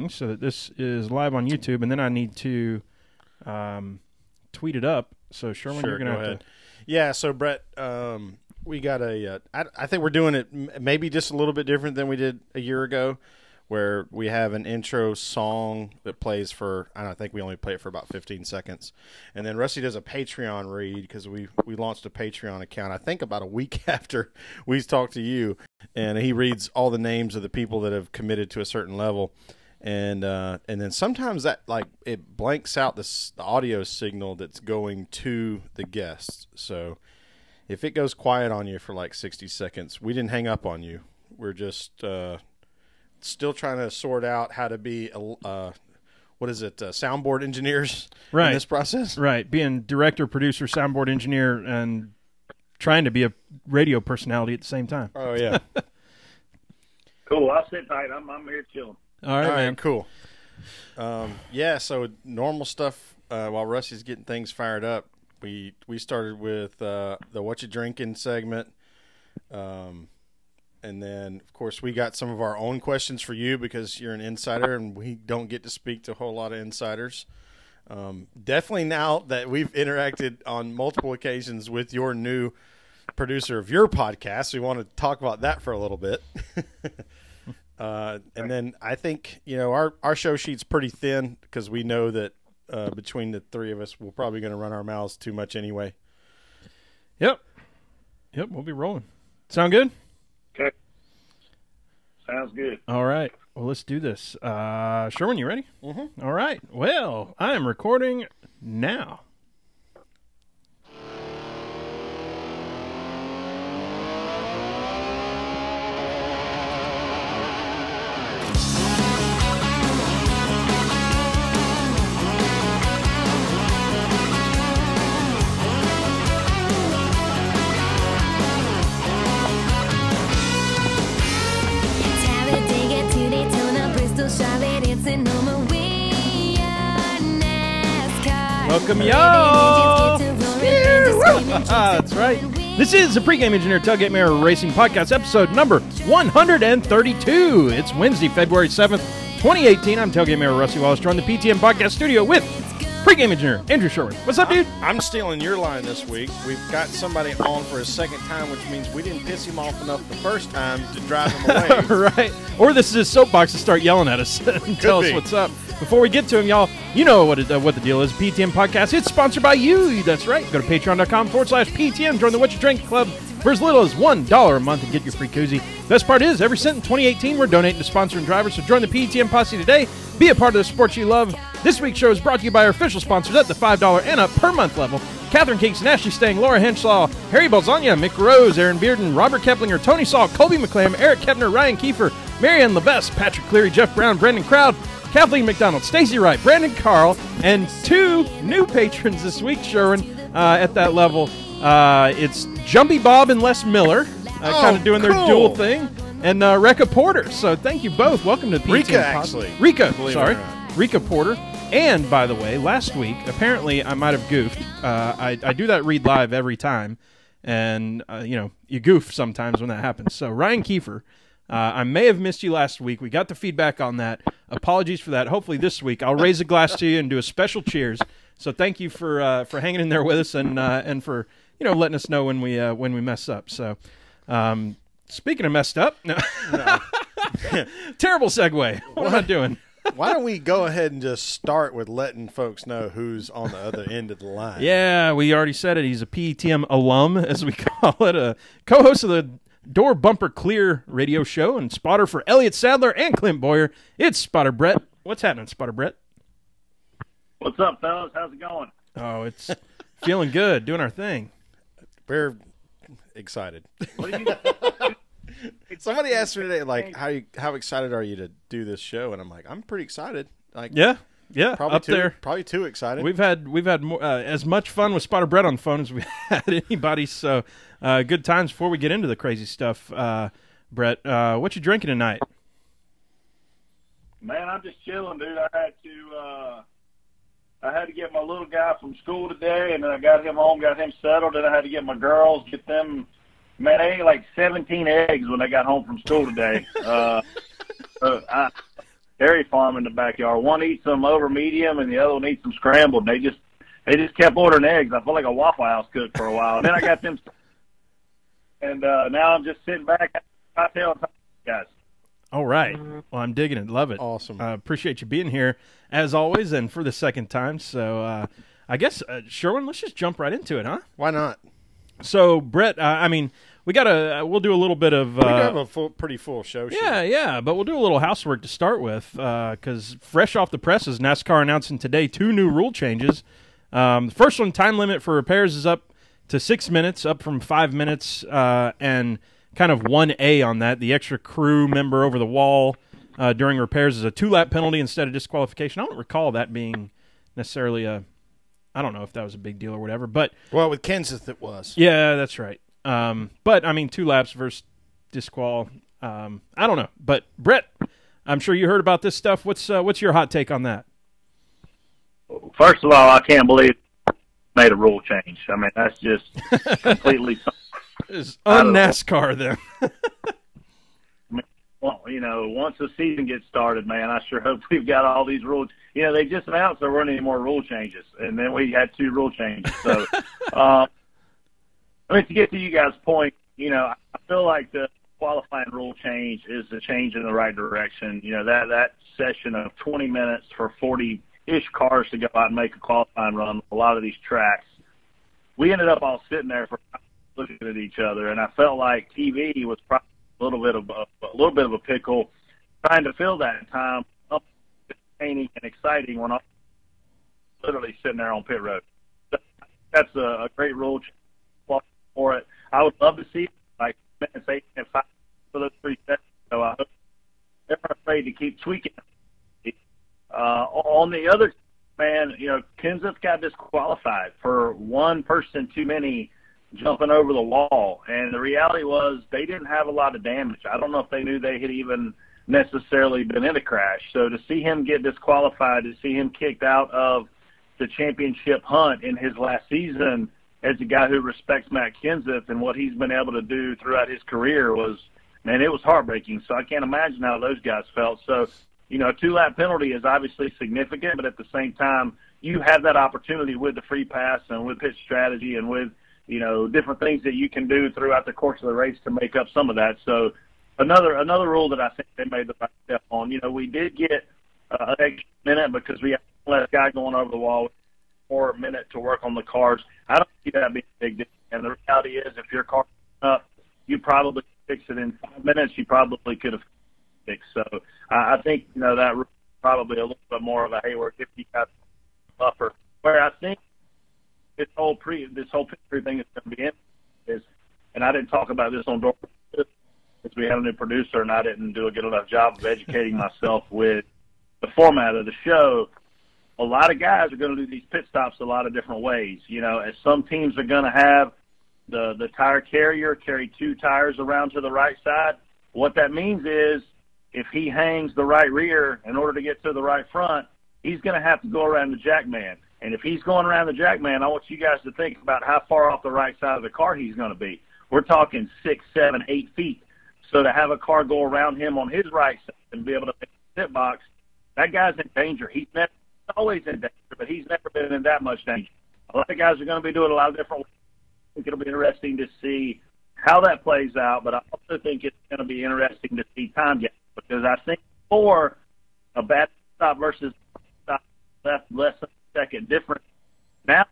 so that this is live on YouTube, and then I need to tweet it up. So, Sherman, you're going to have to. Yeah, so, Brett, we got I think we're doing it maybe just a little bit different than we did a year ago, where we have an intro song that plays for, I think we only play it for about 15 seconds. And then Rusty does a Patreon read because we launched a Patreon account, I think about a week after we talked to you. And he reads all the names of the people that have committed to a certain level. And then sometimes that, like, it blanks out the audio signal that's going to the guests. So if it goes quiet on you for like 60 seconds, we didn't hang up on you. We're just still trying to sort out how to be soundboard engineers in this process. Right, being director, producer, soundboard engineer, and trying to be a radio personality at the same time. Oh, yeah. Cool, I'll sit tight. I'm here chilling. All right, man. Cool. So normal stuff while Rusty's getting things fired up. We started with the What You Drinking segment. And then, of course, we got some of our own questions for you because you're an insider and we don't get to speak to a whole lot of insiders. Definitely now that we've interacted on multiple occasions with your new producer of your podcast, we want to talk about that for a little bit. And then I think, our show sheet's pretty thin because we know that between the three of us, we're probably going to run our mouths too much anyway. Yep, we'll be rolling. Sound good? Okay. Sounds good. All right. Well, let's do this. Sherman, you ready? Mm-hmm. All right. Well, I am recording now. Welcome, y'all. That's right. This is the Pregame Engineer Tailgate Mirror Racing Podcast, episode number 132. It's Wednesday, February 7th, 2018. I'm Tailgate Mirror Rusty Wallace, joined the PTM Podcast studio with Pregame Engineer Andrew Sherwood. What's up, dude? I'm stealing your line this week. We've got somebody on for a second time, which means we didn't piss him off enough the first time to drive him away. Right. Or this is his soapbox to start yelling at us and tell us what's up. Before we get to him, y'all, you know what the deal is. PTM Podcast, it's sponsored by you. That's right. Go to patreon.com/PTM. Join the What You Drink Club for as little as $1 a month and get your free koozie. Best part is, every cent in 2018, we're donating to sponsoring drivers. So join the PTM Posse today. Be a part of the sport you love. This week's show is brought to you by our official sponsors at the $5 and up per month level. Catherine Kingston, Ashley Stang, Laura Henshaw, Harry Balzania, Mick Rose, Aaron Bearden, Robert Keplinger, Tony Saul, Colby McClam, Eric Kepner, Ryan Kiefer, Marianne Levesque, Patrick Cleary, Jeff Brown, Brendan Crowd, Kathleen McDonald, Stacey Wright, Brandon Carl, and two new patrons this week, Sherwin, at that level. It's Jumpy Bob and Les Miller, kind of doing their dual thing, and Rekka Porter. So thank you both. Welcome to the PTM. Rika Porter. And, by the way, last week, apparently I might have goofed. I do that read live every time, and, you goof sometimes when that happens. So, Ryan Kiefer, I may have missed you last week. We got the feedback on that. Apologies for that. Hopefully this week I'll raise a glass to you and do a special cheers. So thank you for hanging in there with us and for letting us know when we mess up. So speaking of messed up, no. Terrible segue. What am I doing? Why don't we go ahead and just start with letting folks know who's on the other end of the line? Yeah, we already said it. He's a PTM alum, as we call it, a co-host of the Door Bumper Clear radio show and spotter for Elliott Sadler and Clint Boyer. It's Spotter Brett. What's happening, Spotter Brett? What's up, fellas? How's it going? Oh, it's feeling good, doing our thing. We're excited. What do you Somebody asked me today, like, how excited are you to do this show? And I'm like, I'm pretty excited. Like, yeah, probably too excited. We've had more, as much fun with Spotter Brett on the phone as we had anybody. So good times. Before we get into the crazy stuff, Brett, what you drinking tonight? Man, I'm just chilling, dude. I had to get my little guy from school today, and then I got him home, got him settled, and I had to get my girls, get them. Man, they ate like 17 eggs when they got home from school today. dairy farm in the backyard. One eats them over medium, and the other one eats them scrambled. They just kept ordering eggs. I felt like a Waffle House cook for a while. And then I got them, and now I'm just sitting back, cocktail time, guys. All right. Well, I'm digging it. Love it. Awesome. Appreciate you being here, as always, and for the second time. So I guess, Sherwin, let's just jump right into it, huh? Why not? So, Brett, we'll do a little bit of... we have a pretty full show. Yeah, but we'll do a little housework to start with, because fresh off the presses, NASCAR announcing today 2 new rule changes. The first one, time limit for repairs is up to 6 minutes, up from 5 minutes, and kind of 1A on that. The extra crew member over the wall during repairs is a 2-lap penalty instead of disqualification. I don't recall that being necessarily I don't know if that was a big deal or whatever. But well, with Kenseth it was. Yeah, that's right. But, 2 laps versus disqual, I don't know. But, Brett, I'm sure you heard about this stuff. What's your hot take on that? First of all, I can't believe they made a rule change. I mean, that's just completely it's un-NASCAR then. I mean, well, once the season gets started, man, I sure hope we've got all these rules. They just announced there weren't any more rule changes, and then we had 2 rule changes. So, to get to you guys' point, I feel like the qualifying rule change is a change in the right direction. That session of 20 minutes for 40-ish cars to go out and make a qualifying run, a lot of these tracks, we ended up all sitting there for looking at each other, and I felt like TV was probably a little bit of a pickle trying to fill that time up entertaining and exciting when I'm literally sitting there on pit road. That's a great rule change for it. I would love to see like minutes 8 and 5 for those 3 sessions. So I hope they're not afraid to keep tweaking. On the other man, Kenseth got disqualified for one person too many jumping over the wall, and the reality was they didn't have a lot of damage. I don't know if they knew they had even necessarily been in a crash. So to see him get disqualified, to see him kicked out of the championship hunt in his last season as a guy who respects Matt Kenseth and what he's been able to do throughout his career it was heartbreaking. So I can't imagine how those guys felt. So, a 2-lap penalty is obviously significant, but at the same time, you have that opportunity with the free pass and with pitch strategy and with, different things that you can do throughout the course of the race to make up some of that. So another rule that I think they made the right step on. We did get an extra minute because we had one less guy going over the wall with 4 minutes to work on the cars. I don't see that being a big deal. And the reality is if your car up, you probably fix it in 5 minutes. You probably could have fixed. So I think, that rule is probably a little bit more of a, hey, we're 50 guys buffer. Where I think this whole picture thing is going to be in is, and I didn't talk about this on door because we had a new producer and I didn't do a good enough job of educating myself with the format of the show. A lot of guys are going to do these pit stops a lot of different ways. As some teams are going to have the tire carrier carry 2 tires around to the right side. What that means is if he hangs the right rear in order to get to the right front, he's going to have to go around the jackman. And if he's going around the jackman, I want you guys to think about how far off the right side of the car he's going to be. We're talking 6, 7, 8 feet. So to have a car go around him on his right side and be able to make the pit box, that guy's in danger. He's always in danger, but he's never been in that much danger. A lot of guys are going to be doing a lot of different ways. I think it'll be interesting to see how that plays out, but I also think it's going to be interesting to see time gaps because I think for a bad stop versus stop less than a second difference. Now,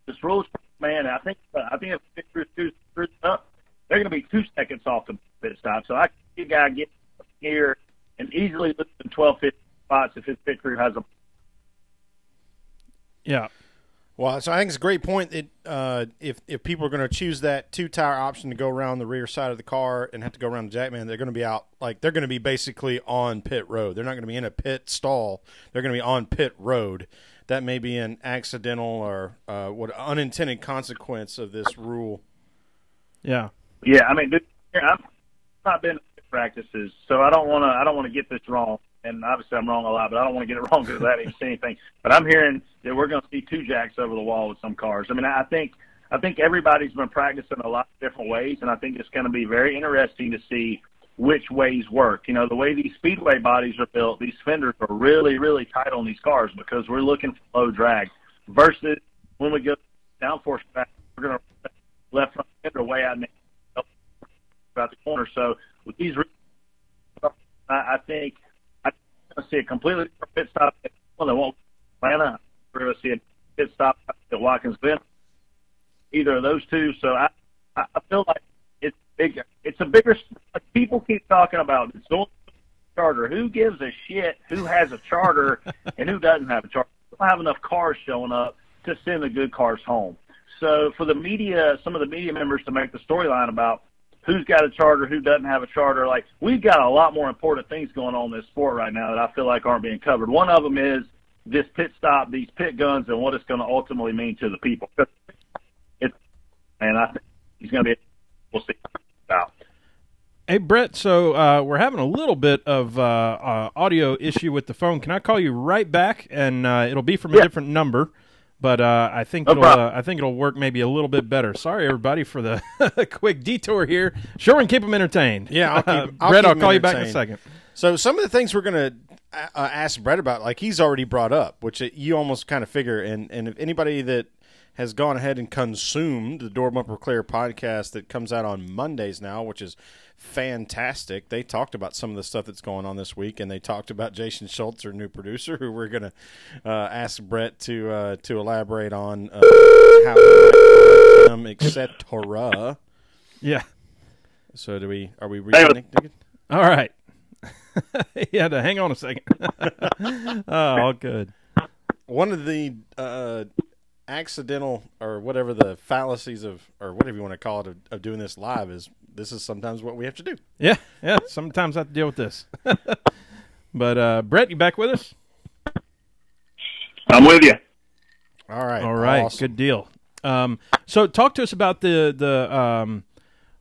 this rules, man, I think if pit crew screws up, they're going to be 2 seconds off the pit stop. So I can see a guy get here and easily lose in 12, 15 spots if his pit crew has a. Yeah. Well, so I think it's a great point that if people are going to choose that 2-tire option to go around the rear side of the car and have to go around the jackman, they're going to be out they're going to be basically on pit road. They're not going to be in a pit stall. They're going to be on pit road. That may be an accidental or unintended consequence of this rule. Yeah. Yeah, I mean, I've not been to practices, so I don't want to get this wrong. And obviously I'm wrong a lot, but I don't want to get it wrong because I didn't see anything. But I'm hearing that we're going to see 2 jacks over the wall with some cars. I mean, I think everybody's been practicing a lot of different ways, and I think it's going to be very interesting to see which ways work. You know, the way these speedway bodies are built, these fenders are really, really tight on these cars because we're looking for low drag. Versus when we go downforce track, we're going to left front fender way out about the corner. So with these, I think I'm going to see a completely different pit stop at Atlanta. We're going to see a pit stop at Watkins Glen. Either of those two. So I feel like it's bigger. It's a bigger. Like people keep talking about it's only charter. Who gives a shit who has a charter and who doesn't have a charter? We don't have enough cars showing up to send the good cars home. So for the media, some of the media members to make the storyline about who's got a charter, who doesn't have a charter, like we've got a lot more important things going on in this sport right now that I feel like aren't being covered. One of them is this pit stop, these pit guns, and what it's going to ultimately mean to the people. And I think he's going to be. We'll see about. Hey, Brett, so we're having a little bit of audio issue with the phone. Can I call you right back? And it'll be from a different number, but I think it'll work maybe a little bit better. Sorry, everybody, for the quick detour here. Sure, and keep them entertained. Yeah, Brett, I'll call you back in a second. So some of the things we're going to ask Brett about, like he's already brought up, which you almost kind of figure, and if anybody that has gone ahead and consumed the Door Bumper Clear podcast that comes out on Mondays now, which is fantastic. They talked about some of the stuff that's going on this week, and they talked about Jason Schultz, our new producer, who we're going to ask Brett to elaborate on how him, etc. Yeah. So are we reconnected? All right. You had to hang on a second. All good. One of the accidental or whatever the fallacies of, or whatever you want to call it, of doing this live is this is sometimes what we have to do. Yeah. Sometimes I have to deal with this. But Brett, you back with us? I'm with you. All right. Awesome. Good deal. So talk to us about the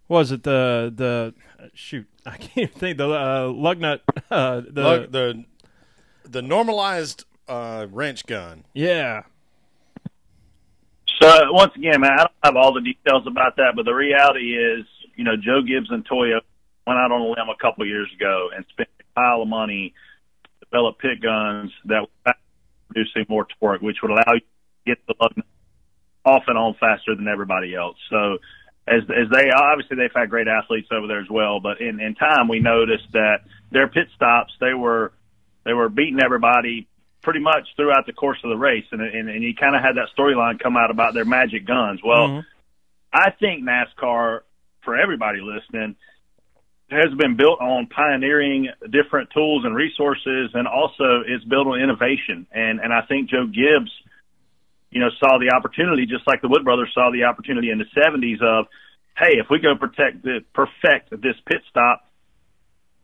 what was it, the shoot, I can't think, the lug nut, the normalized wrench gun. Yeah. So once again, man, I don't have all the details about that, but the reality is, you know, Joe Gibbs and Toyo went out on a limb a couple of years ago and spent a pile of money to develop pit guns that were producing more torque, which would allow you to get the lug nut off and on faster than everybody else. So as they obviously they've had great athletes over there as well, but in time we noticed that their pit stops, they were beating everybody pretty much throughout the course of the race, and you kind of had that storyline come out about their magic guns. Well, I think NASCAR, for everybody listening, has been built on pioneering different tools and resources, and also it's built on innovation. And I think Joe Gibbs, you know, saw the opportunity, just like the Wood brothers saw the opportunity in the 70s of, hey, if we go perfect this pit stop,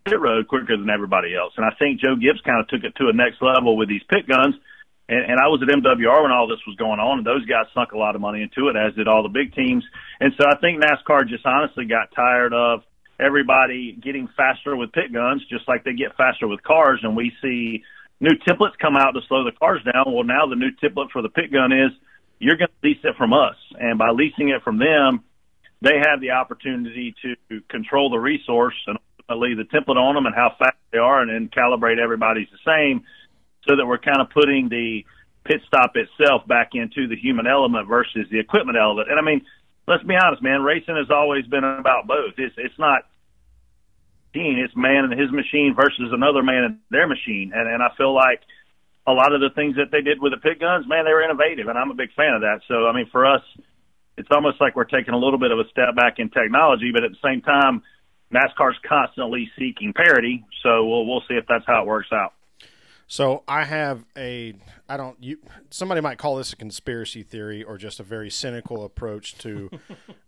pit road quicker than everybody else. And I think Joe Gibbs kind of took it to a next level with these pit guns. And I was at MWR when all this was going on, and those guys sunk a lot of money into it, as did all the big teams. And so I think NASCAR just honestly got tired of everybody getting faster with pit guns, just like they get faster with cars. And we see new templates come out to slow the cars down. Well, now the new template for the pit gun is you're going to lease it from us. And by leasing it from them, they have the opportunity to control the resource and ultimately the template on them and how fast they are, and then calibrate everybody's the same, so that we're kind of putting the pit stop itself back into the human element versus the equipment element. And I mean, let's be honest, man, racing has always been about both. It's not it's man and his machine versus another man and their machine. And I feel like a lot of the things that they did with the pit guns, man, they were innovative, and I'm a big fan of that. So, I mean, for us, it's almost like we're taking a little bit of a step back in technology, but at the same time, NASCAR's constantly seeking parity. So we'll see if that's how it works out. So I have somebody might call this a conspiracy theory or just a very cynical approach to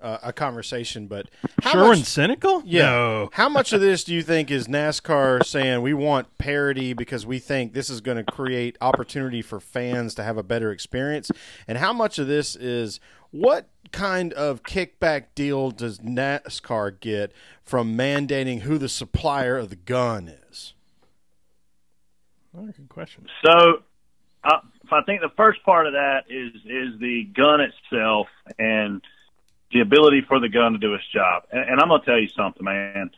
a conversation, but and cynical? Yeah. No. How much of this do you think is NASCAR saying we want parity because we think this is going to create opportunity for fans to have a better experience? And how much of this is what kind of kickback deal does NASCAR get from mandating who the supplier of the gun is? Oh, good question. So I think the first part of that is the gun itself and the ability for the gun to do its job. And I'm going to tell you something, man.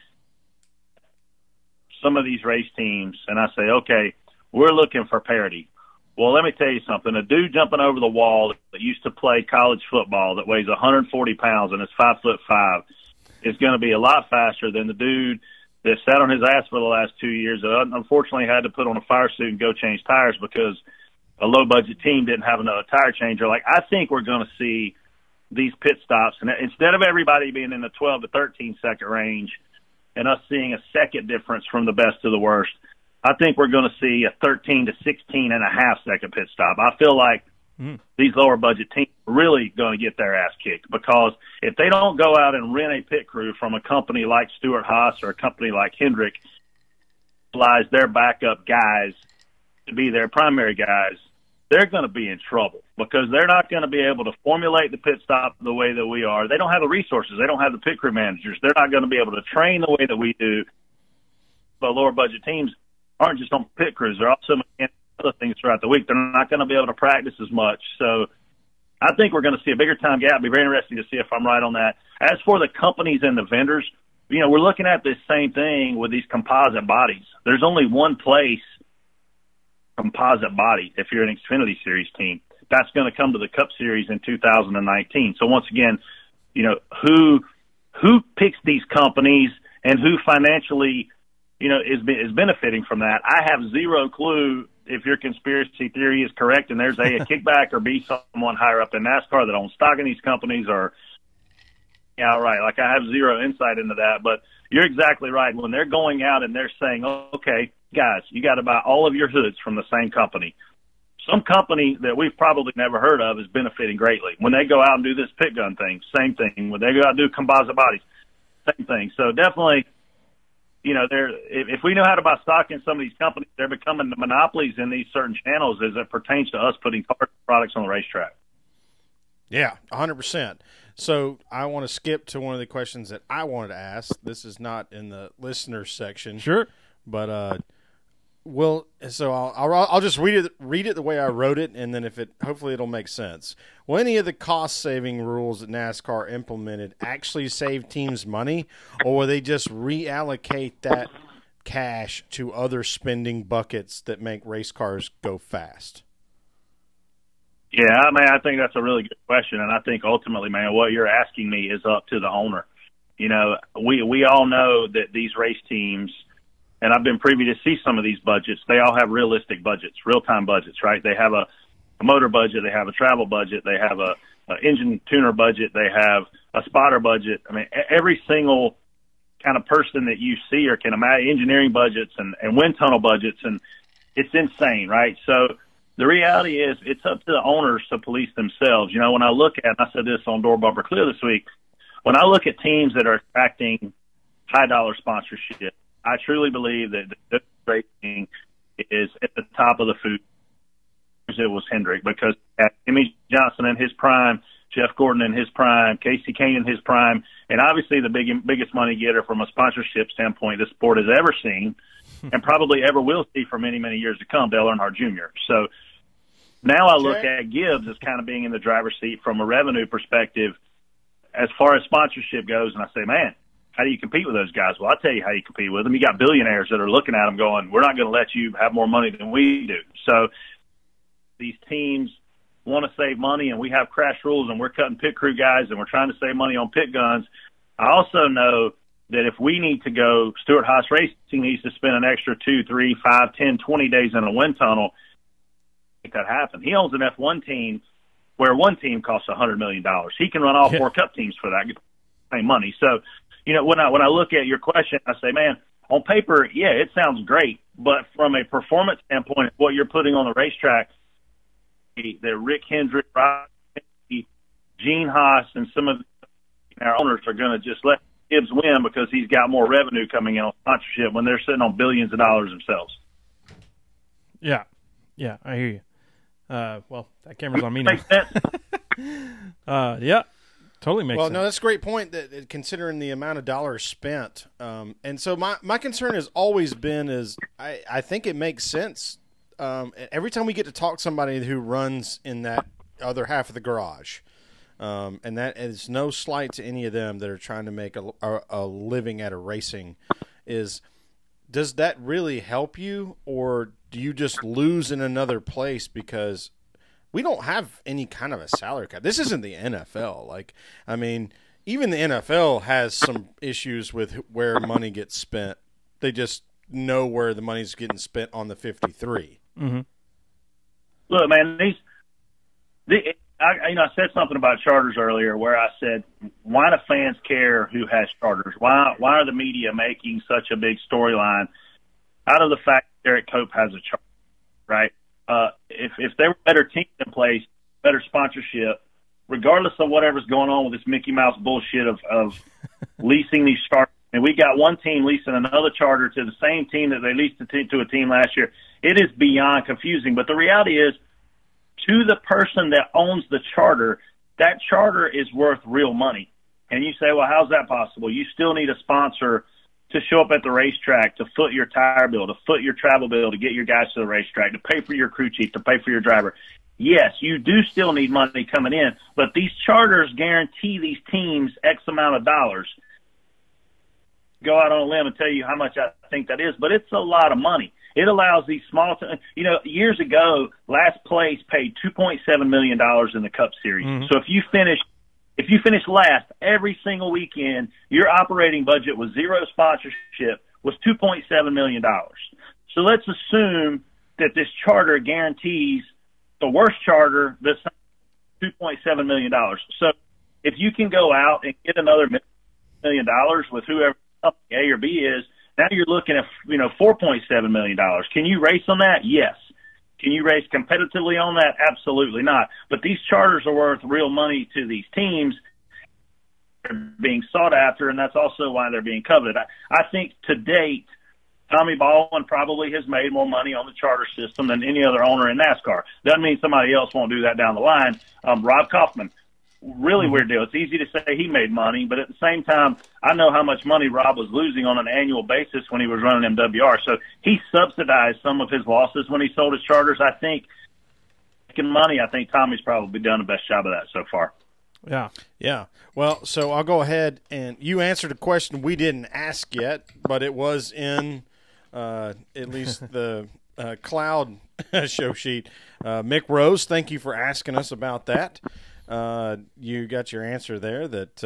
some of these race teams and I say, okay, we're looking for parity. Well, let me tell you something. A dude jumping over the wall that used to play college football that weighs 140 pounds and is 5'5" is going to be a lot faster than the dude that sat on his ass for the last 2 years that unfortunately had to put on a fire suit and go change tires because a low-budget team didn't have another tire changer. Like, I think we're going to see these pit stops, and instead of everybody being in the 12 to 13-second range and us seeing a second difference from the best to the worst, I think we're going to see a 13 to 16.5-second pit stop. I feel like these lower budget teams are really going to get their ass kicked because if they don't go out and rent a pit crew from a company like Stewart-Haas or a company like Hendrick, utilize their backup guys to be their primary guys, they're going to be in trouble because they're not going to be able to formulate the pit stop the way that we are. They don't have the resources. They don't have the pit crew managers. They're not going to be able to train the way that we do. But lower budget teams aren't just on pit crews. They're also making other things throughout the week. They're not going to be able to practice as much. So I think we're going to see a bigger time gap. It'll be very interesting to see if I'm right on that. As for the companies and the vendors, you know, we're looking at this same thing with these composite bodies. There's only one place composite body if you're an Xfinity Series team. That's going to come to the Cup Series in 2019. So once again, you know, who picks these companies and who financially, you know, is benefiting from that? I have zero clue if your conspiracy theory is correct and there's a kickback or B, someone higher up in NASCAR that owns stock in these companies or outright. Like, I have zero insight into that, but you're exactly right. When they're going out and they're saying, okay, guys, you got to buy all of your hoods from the same company. Some company that we've probably never heard of is benefiting greatly. When they go out and do this pit gun thing, same thing. When they go out and do composite bodies, same thing. So definitely, you know, if we know how to buy stock in some of these companies, they're becoming the monopolies in these certain channels as it pertains to us putting products on the racetrack. Yeah, 100%. So I want to skip to one of the questions that I wanted to ask. This is not in the listener section. Sure. But I'll just read it the way I wrote it, and then hopefully it'll make sense. Will any of the cost-saving rules that NASCAR implemented actually save teams money, or will they just reallocate that cash to other spending buckets that make race cars go fast? Yeah, I mean, I think that's a really good question, and I think ultimately, man, what you're asking me is up to the owner. You know, we all know that these race teams, and I've been privy to see some of these budgets, they all have realistic budgets, real-time budgets, right? They have a motor budget, they have a travel budget, they have a engine tuner budget, they have a spotter budget. I mean, every single kind of person that you see or can imagine, engineering budgets and wind tunnel budgets, and it's insane, right? So the reality is it's up to the owners to police themselves. You know, when I look at, and I said this on Door Bumper Clear this week, when I look at teams that are attracting high-dollar sponsorship, I truly believe that the racing is at the top of the food. It was Hendrick because at Jimmy Johnson in his prime, Jeff Gordon in his prime, Casey Kane in his prime, and obviously the biggest money getter from a sponsorship standpoint the sport has ever seen and probably ever will see for many, many years to come, Dale Earnhardt Jr. So now I look at Gibbs as kind of being in the driver's seat from a revenue perspective as far as sponsorship goes, and I say, man, how do you compete with those guys? Well, I'll tell you how you compete with them. You got billionaires that are looking at them going, we're not going to let you have more money than we do. So these teams want to save money, and we have crash rules, and we're cutting pit crew guys, and we're trying to save money on pit guns. I also know that if we need to go, Stewart-Haas Racing needs to spend an extra 2, 3, 5, 10, 20 days in a wind tunnel to make that happen. He owns an F1 team where one team costs $100 million. He can run all 4 Cup teams for that, get the same money. So, you know, when I look at your question, I say, man, on paper, yeah, it sounds great, but from a performance standpoint, what you're putting on the racetrack, that Rick Hendrick, Gene Haas, and some of our owners are going to just let Gibbs win because he's got more revenue coming in on sponsorship when they're sitting on billions of dollars themselves. Yeah, I hear you. Well, that camera's on me now. Makes sense? Yeah, totally makes sense. Well, no, that's a great point, that considering the amount of dollars spent. And so my concern has always been is I think it makes sense. Every time we get to talk to somebody who runs in that other half of the garage, and that is no slight to any of them that are trying to make a living at a racing, is does that really help you, or do you just lose in another place because we don't have any kind of a salary cap? This isn't the NFL. Like, I mean, even the NFL has some issues with where money gets spent. They just know where the money's getting spent on the 53. Mm-hmm. Look, man, I said something about charters earlier where I said, why do fans care who has charters? Why are the media making such a big storyline out of the fact that Derek Cope has a charter, right? If there were better teams in place, better sponsorship, regardless of whatever's going on with this Mickey Mouse bullshit of leasing these charters, and we got one team leasing another charter to the same team that they leased to a team last year, it is beyond confusing. But the reality is, to the person that owns the charter, that charter is worth real money. And you say, well, how's that possible? You still need a sponsor to show up at the racetrack, to foot your tire bill, to foot your travel bill, to get your guys to the racetrack, to pay for your crew chief, to pay for your driver. Yes, you do still need money coming in, but these charters guarantee these teams X amount of dollars. Go out on a limb and tell you how much I think that is, but it's a lot of money. It allows these small, years ago, last place paid $2.7 million in the Cup Series. Mm-hmm. So if you finish last every single weekend, your operating budget with zero sponsorship was $2.7 million. So let's assume that this charter guarantees the worst charter the $2.7 million. So if you can go out and get another $1 million with whoever A or B is, now you're looking at, $4.7 million. Can you race on that? Yes. Can you race competitively on that? Absolutely not. But these charters are worth real money to these teams. They're being sought after, and that's also why they're being coveted. I think to date, Tommy Baldwin probably has made more money on the charter system than any other owner in NASCAR. Doesn't mean somebody else won't do that down the line. Rob Kaufman. Really weird deal. It's easy to say he made money, but at the same time, I know how much money Rob was losing on an annual basis when he was running MWR. So he subsidized some of his losses when he sold his charters. I think making money, I think Tommy's probably done the best job of that so far. Yeah. Yeah. Well, so I'll go ahead and you answered a question we didn't ask yet, but it was in at least the cloud show sheet. Mick Rose, thank you for asking us about that. You got your answer there that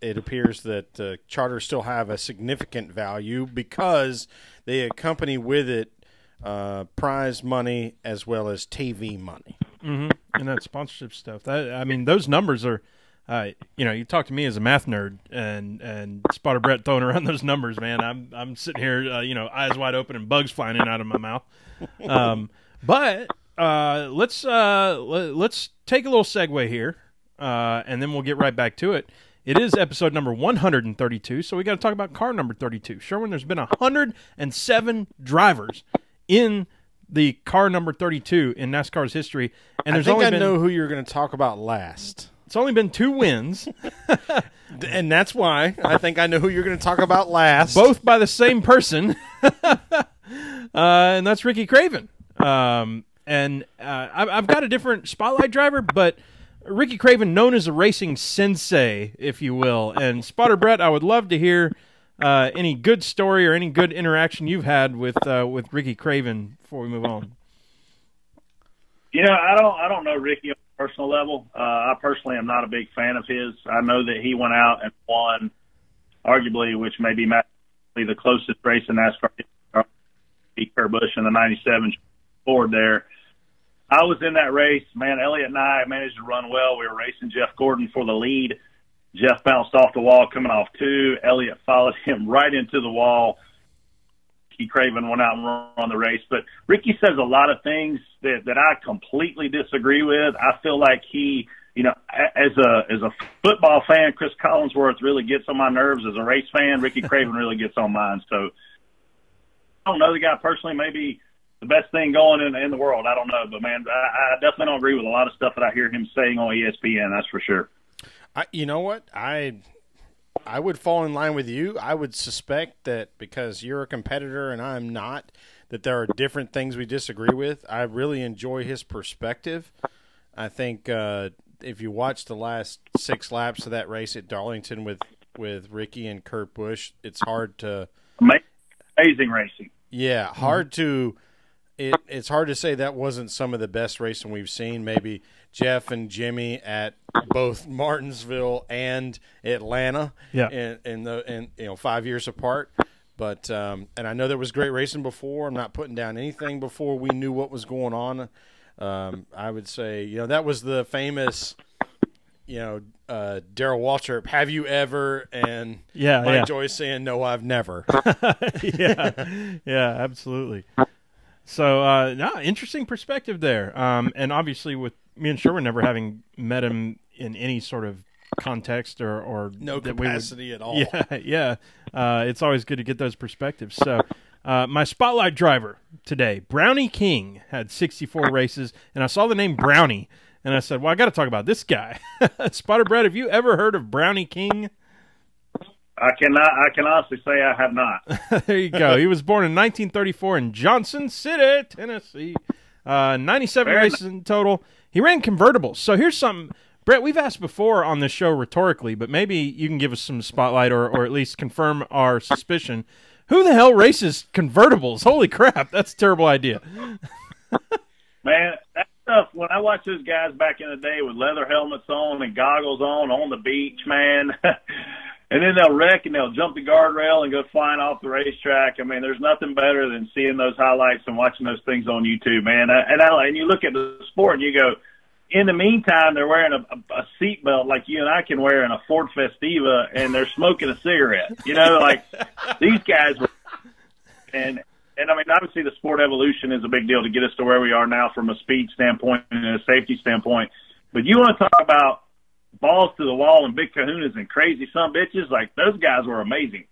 it appears that charters still have a significant value because they accompany with it prize money as well as TV money. Mm-hmm. And that sponsorship stuff. Those numbers are, you talk to me as a math nerd and Spotter Brett throwing around those numbers, man. I'm sitting here, eyes wide open and bugs flying in and out of my mouth. But let's take a little segue here, and then we'll get right back to it. It is episode number 132, so we got to talk about car number 32. Sherwin, there's been 107 drivers in the car number 32 in NASCAR's history, and I know who you're going to talk about last. It's only been 2 wins, and that's why I think I know who you're going to talk about last. Both by the same person, and that's Ricky Craven. And I've got a different spotlight driver, but Ricky Craven, known as a racing sensei, if you will. And Spotter Brett, I would love to hear any good story or any good interaction you've had with Ricky Craven before we move on. I don't know Ricky on a personal level. I personally am not a big fan of his. I know that he went out and won, arguably, which may be the closest race in NASCAR, beat Kurt Busch in the 97 Ford there. I was in that race, man. Elliott and I managed to run well. We were racing Jeff Gordon for the lead. Jeff bounced off the wall coming off 2. Elliott followed him right into the wall. Ricky Craven went out and ran the race. But Ricky says a lot of things that I completely disagree with. I feel like he, as a football fan, Chris Collinsworth really gets on my nerves. As a race fan, Ricky Craven really gets on mine. So I don't know the guy personally, maybe the best thing going in the world. I don't know. But, man, I definitely don't agree with a lot of stuff that I hear him saying on ESPN, that's for sure. You know what? I would fall in line with you. I would suspect that because you're a competitor and I'm not, that there are different things we disagree with. I really enjoy his perspective. I think if you watch the last 6 laps of that race at Darlington with Ricky and Kurt Busch, it's hard to amazing racing. Yeah, it's hard to say that wasn't some of the best racing we've seen. Maybe Jeff and Jimmy at both Martinsville and Atlanta, and 5 years apart. But and I know there was great racing before. I'm not putting down anything before we knew what was going on. I would say, that was the famous, Darrell Waltrip, have you ever? And Mike Joyce saying, no, I've never. Yeah, absolutely. So, interesting perspective there. And obviously with me and Sherwin never having met him in any sort of context or no capacity at all. Yeah. It's always good to get those perspectives. So, my spotlight driver today, Brownie King, had 64 races, and I saw the name Brownie, and I said, well, I got to talk about this guy. Spotter Brett, have you ever heard of Brownie King? I can honestly say I have not. There you go. He was born in 1934 in Johnson City, Tennessee. 97 races in total. He ran convertibles. So here's something, Brett, we've asked before on this show rhetorically, but maybe you can give us some spotlight or at least confirm our suspicion. Who the hell races convertibles? Holy crap, that's a terrible idea. Man, that stuff, when I watch those guys back in the day with leather helmets on and goggles on the beach, man, and then they'll wreck and they'll jump the guardrail and go flying off the racetrack. I mean, there's nothing better than seeing those highlights and watching those things on YouTube, man. And you look at the sport and you go, in the meantime, they're wearing a seatbelt like you and I can wear in a Ford Festiva, and they're smoking a cigarette. Like these guys were, and I mean, obviously the sport evolution is a big deal to get us to where we are now from a speed standpoint and a safety standpoint. But you want to talk about balls to the wall and big kahunas and crazy son bitches, like those guys were amazing.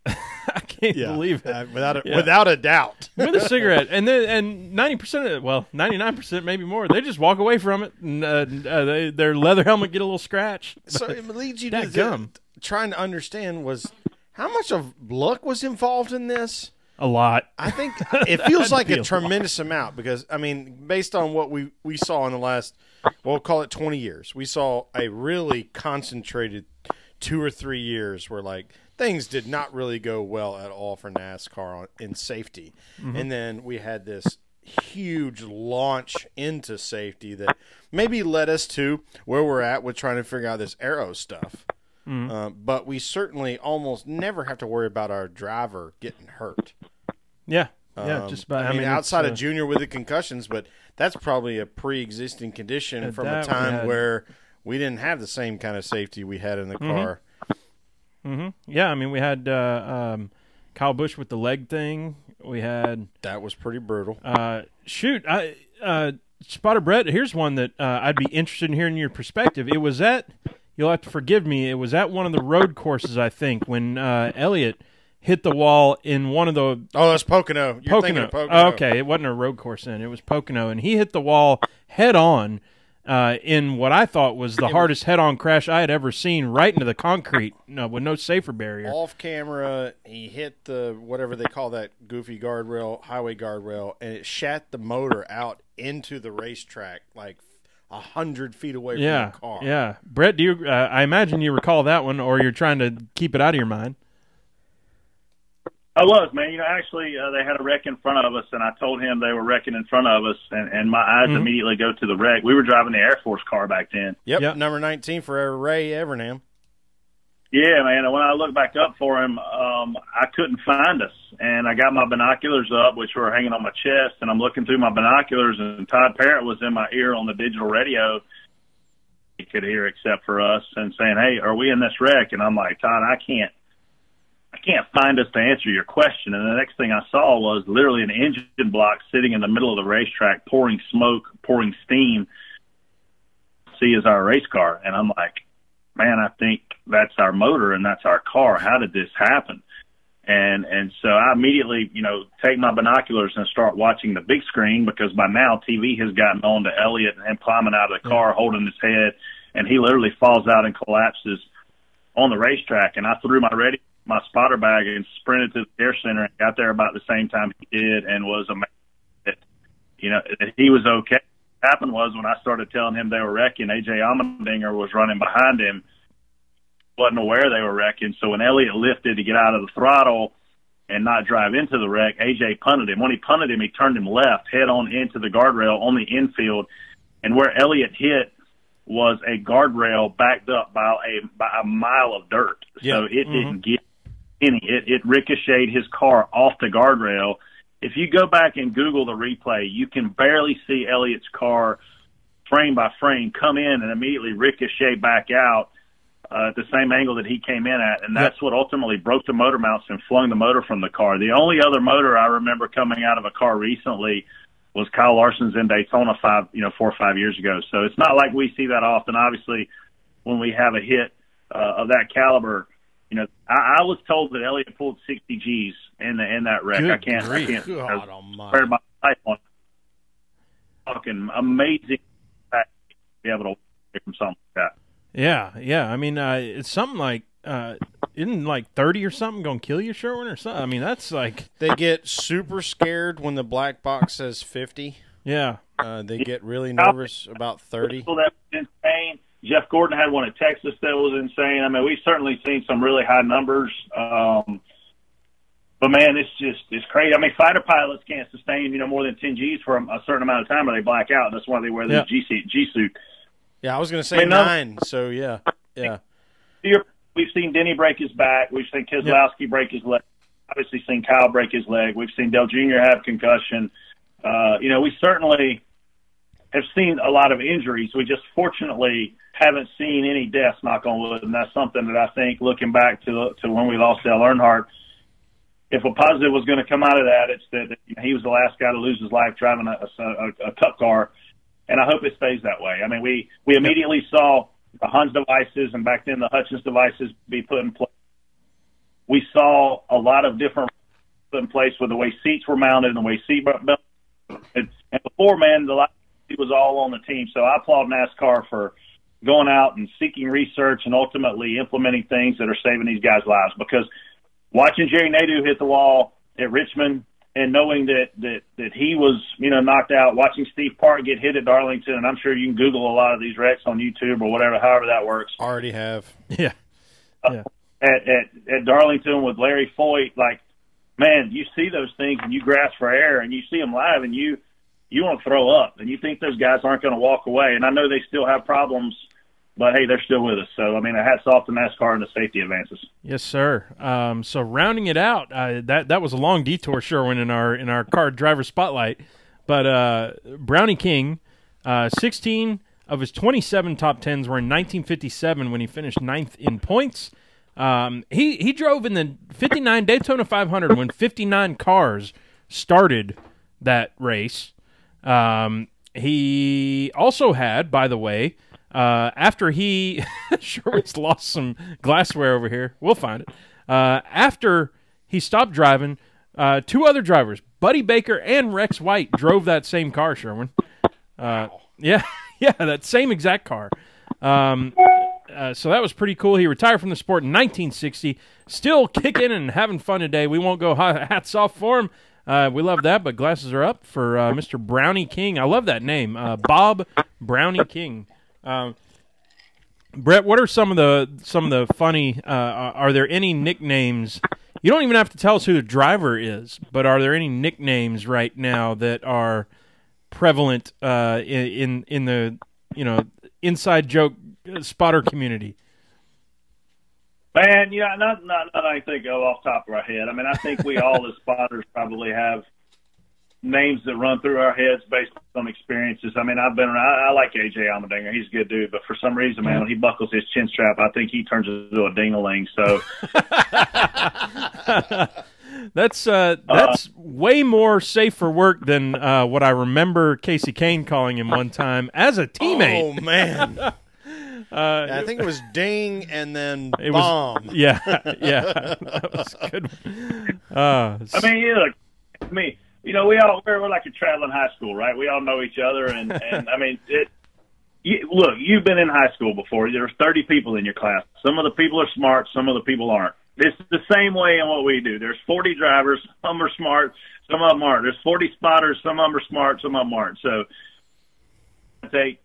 I can't believe it. Without a doubt. With a cigarette. And 90% of it, 99%, maybe more, they just walk away from it and their leather helmet get a little scratch. So it leads you to trying to understand was how much of luck was involved in this? A lot. I think it feels like a tremendous amount because, I mean, based on what we saw in the last, we'll call it 20 years, we saw a really concentrated 2 or 3 years where, like, things did not really go well at all for NASCAR in safety. Mm-hmm. And then we had this huge launch into safety that maybe led us to where we're at with trying to figure out this aero stuff. Mm-hmm. But we certainly almost never have to worry about our driver getting hurt. Yeah. Just about. I mean outside of Junior with the concussions, but that's probably a pre-existing condition from a time where we didn't have the same kind of safety we had in the car. Mm-hmm. Yeah, I mean, we had Kyle Busch with the leg thing. That was pretty brutal. Spotter Brett, here's one that I'd be interested in hearing your perspective. It was you'll have to forgive me, it was at one of the road courses, I think, when Elliott hit the wall in one of the... Oh, that's Pocono. You're thinking of Pocono. Oh, okay, it wasn't a road course then. It was Pocono, and he hit the wall head-on in what I thought was the hardest head-on crash I had ever seen, right into the concrete, with no safer barrier. Off camera, he hit the, whatever they call that goofy guardrail, highway guardrail, and it shat the motor out into the racetrack, like 100 feet away from the car. Yeah. Brett, do you? I imagine you recall that one, or you're trying to keep it out of your mind. I was, man. Actually, they had a wreck in front of us, and I told him they were wrecking in front of us, and my eyes immediately go to the wreck. We were driving the Air Force car back then. Yep. Number 19 for Ray Evernham. Yeah, man. And when I looked back up for him, I couldn't find us. And I got my binoculars up, which were hanging on my chest, and I'm looking through my binoculars, and Todd Parrott was in my ear on the digital radio. He could hear except for us and saying, hey, are we in this wreck? And I'm like, Todd, I can't find us to answer your question. And the next thing I saw was literally an engine block sitting in the middle of the racetrack, pouring smoke, pouring steam. See, is our race car. And I'm like, man, I think that's our motor and that's our car. How did this happen? And so I immediately, take my binoculars and start watching the big screen because by now TV has gotten on to Elliott and him climbing out of the car, holding his head, and he literally falls out and collapses on the racetrack. And I threw my spotter bag and sprinted to the air center and got there about the same time he did and was amazed that, that he was okay. What happened was when I started telling him they were wrecking, A.J. Allmendinger was running behind him, wasn't aware they were wrecking. So when Elliott lifted to get out of the throttle, and not drive into the wreck, AJ punted him. When he punted him, he turned him left, head on into the guardrail on the infield, and where Elliott hit was a guardrail backed up by a mile of dirt. So it didn't get any. It ricocheted his car off the guardrail. If you go back and Google the replay, you can barely see Elliott's car frame by frame come in and immediately ricochet back out at the same angle that he came in at, and that's what ultimately broke the motor mounts and flung the motor from the car. The only other motor I remember coming out of a car recently was Kyle Larson's in Daytona 4 or 5 years ago. So it's not like we see that often. Obviously, when we have a hit of that caliber, I was told that Elliott pulled 60 G's in that wreck. Good I can't God spare my life on talking amazing to be able to get from something like that. Yeah. I mean, it's something like isn't like 30 or something going to kill you, Sherwin, or something? I mean, that's like They get super scared when the black box says 50. yeah. They get really nervous about 30. That was insane. Jeff Gordon had one at Texas that was insane. I mean, we've certainly seen some really high numbers. But, man, it's crazy. I mean, fighter pilots can't sustain, more than 10 Gs for a certain amount of time or they black out. That's why they wear the G suit. Yeah, I was going to say 9, so yeah. We've seen Denny break his back. We've seen Keselowski break his leg. Obviously seen Kyle break his leg. We've seen Dale Jr. have concussion. We certainly have seen a lot of injuries. We just fortunately haven't seen any deaths, knock on wood, and that's something that I think, looking back to when we lost Dale Earnhardt, if a positive was going to come out of that, it's that he was the last guy to lose his life driving a Cup car, and I hope it stays that way. I mean, we immediately saw the Hans devices and back then the Hutchins devices be put in place. We saw a lot of different put in place with the way seats were mounted and the way seat belts. And before, man, the life was all on the team. So I applaud NASCAR for going out and seeking research and ultimately implementing things that are saving these guys' lives. Because watching Jerry Nadeau hit the wall at Richmond and knowing that he was, knocked out, watching Steve Park get hit at Darlington, and I'm sure you can Google a lot of these wrecks on YouTube or whatever, however that works. Already have. Yeah. At Darlington with Larry Foyt, like, man, you see those things and you grasp for air and you see them live and you want to throw up and you think those guys aren't going to walk away. And I know they still have problems, but hey, they're still with us. So, I mean, hats off to NASCAR and the safety advances. Yes, sir. So rounding it out, that was a long detour, Sherwin, in our car driver spotlight. But Brownie King, 16 of his 27 top 10s were in 1957 when he finished 9th in points. He drove in the 59 Daytona 500 when 59 cars started that race. He also had, by the way, after he Sherwin's lost some glassware over here. We'll find it. After he stopped driving, 2 other drivers, Buddy Baker and Rex White, drove that same car, Sherwin. Yeah, that same exact car. So that was pretty cool. He retired from the sport in 1960. Still kicking and having fun today. We won't go hats off for him. We love that, but glasses are up for Mr. Brownie King. I love that name, Bob Brownie King. Brett, what are some of the funny? Are there any nicknames? You don't even have to tell us who the driver is, but are there any nicknames right now that are prevalent in the inside joke spotter community? Man, not I think of off the top of our head. I mean, I think we all as spotters probably have names that run through our heads based on experiences. I mean, I like AJ Allmendinger. He's a good dude, but for some reason, man, when he buckles his chin strap, I think he turns into a ding-a-ling. So that's way more safe for work than what I remember Casey Kane calling him one time as a teammate. Oh man. I think it was ding and then bomb. Yeah, that was a good one. I mean, we're like a traveling high school, right? We all know each other, and I mean, look, you've been in high school before. There's 30 people in your class. Some of the people are smart, some of the people aren't. It's the same way in what we do. There's 40 drivers, some are smart, some of them aren't. There's 40 spotters, some of them are smart, some of them aren't. So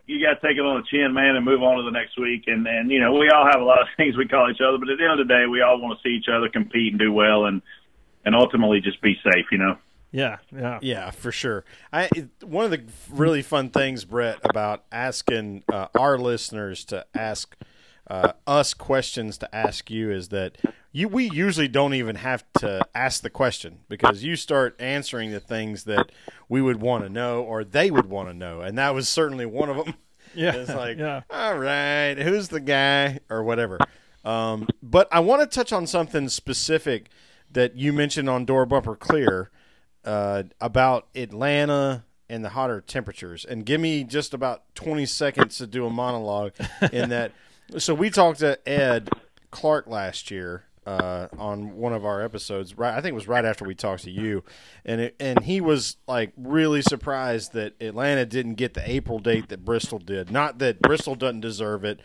you got to take it on the chin, man, and move on to the next week. And we all have a lot of things we call each other, but at the end of the day, we all want to see each other compete and do well. And and ultimately just be safe, Yeah, for sure. One of the really fun things, Brett, about asking our listeners to ask us questions to ask you is that we usually don't even have to ask the question because you start answering the things that we would want to know or they would want to know, and that was certainly one of them. Yeah, it's like, yeah. All right, who's the guy or whatever. But I want to touch on something specific that you mentioned on Door Bumper Clear about Atlanta and the hotter temperatures. And give me just about 20 seconds to do a monologue in that. So we talked to Ed Clark last year on one of our episodes. Right, I think it was right after we talked to you, and he was like really surprised that Atlanta didn't get the April date that Bristol did. Not that Bristol doesn't deserve it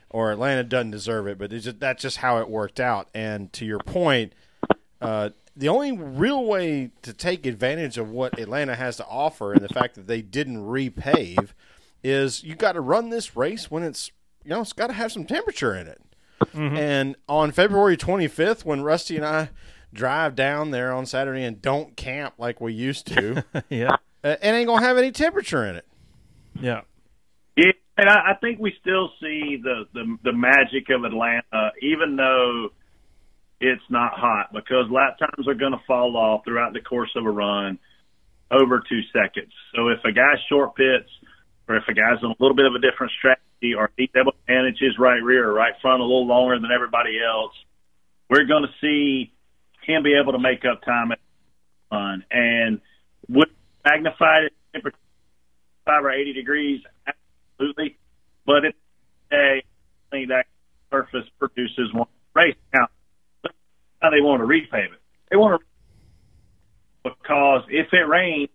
or Atlanta doesn't deserve it, but that's just how it worked out. And to your point, the only real way to take advantage of what Atlanta has to offer and the fact that they didn't repave is you got to run this race when it's got to have some temperature in it. Mm-hmm. And on February 25th, when Rusty and I drive down there on Saturday and don't camp like we used to, yeah, it ain't going to have any temperature in it. Yeah. Yeah, and I think we still see the magic of Atlanta, even though it's not hot, because lap times are going to fall off throughout the course of a run over 2 seconds. So if a guy short pits or if a guy's on a little bit of a different strategy or he's able to manage his right rear or right front a little longer than everybody else, we're going to see him be able to make up time at the run. And would magnify it temperature 5 or 80 degrees, absolutely. But it's a thing that surface produces one race. Now, how they want to repave it. They want to, because if it rains,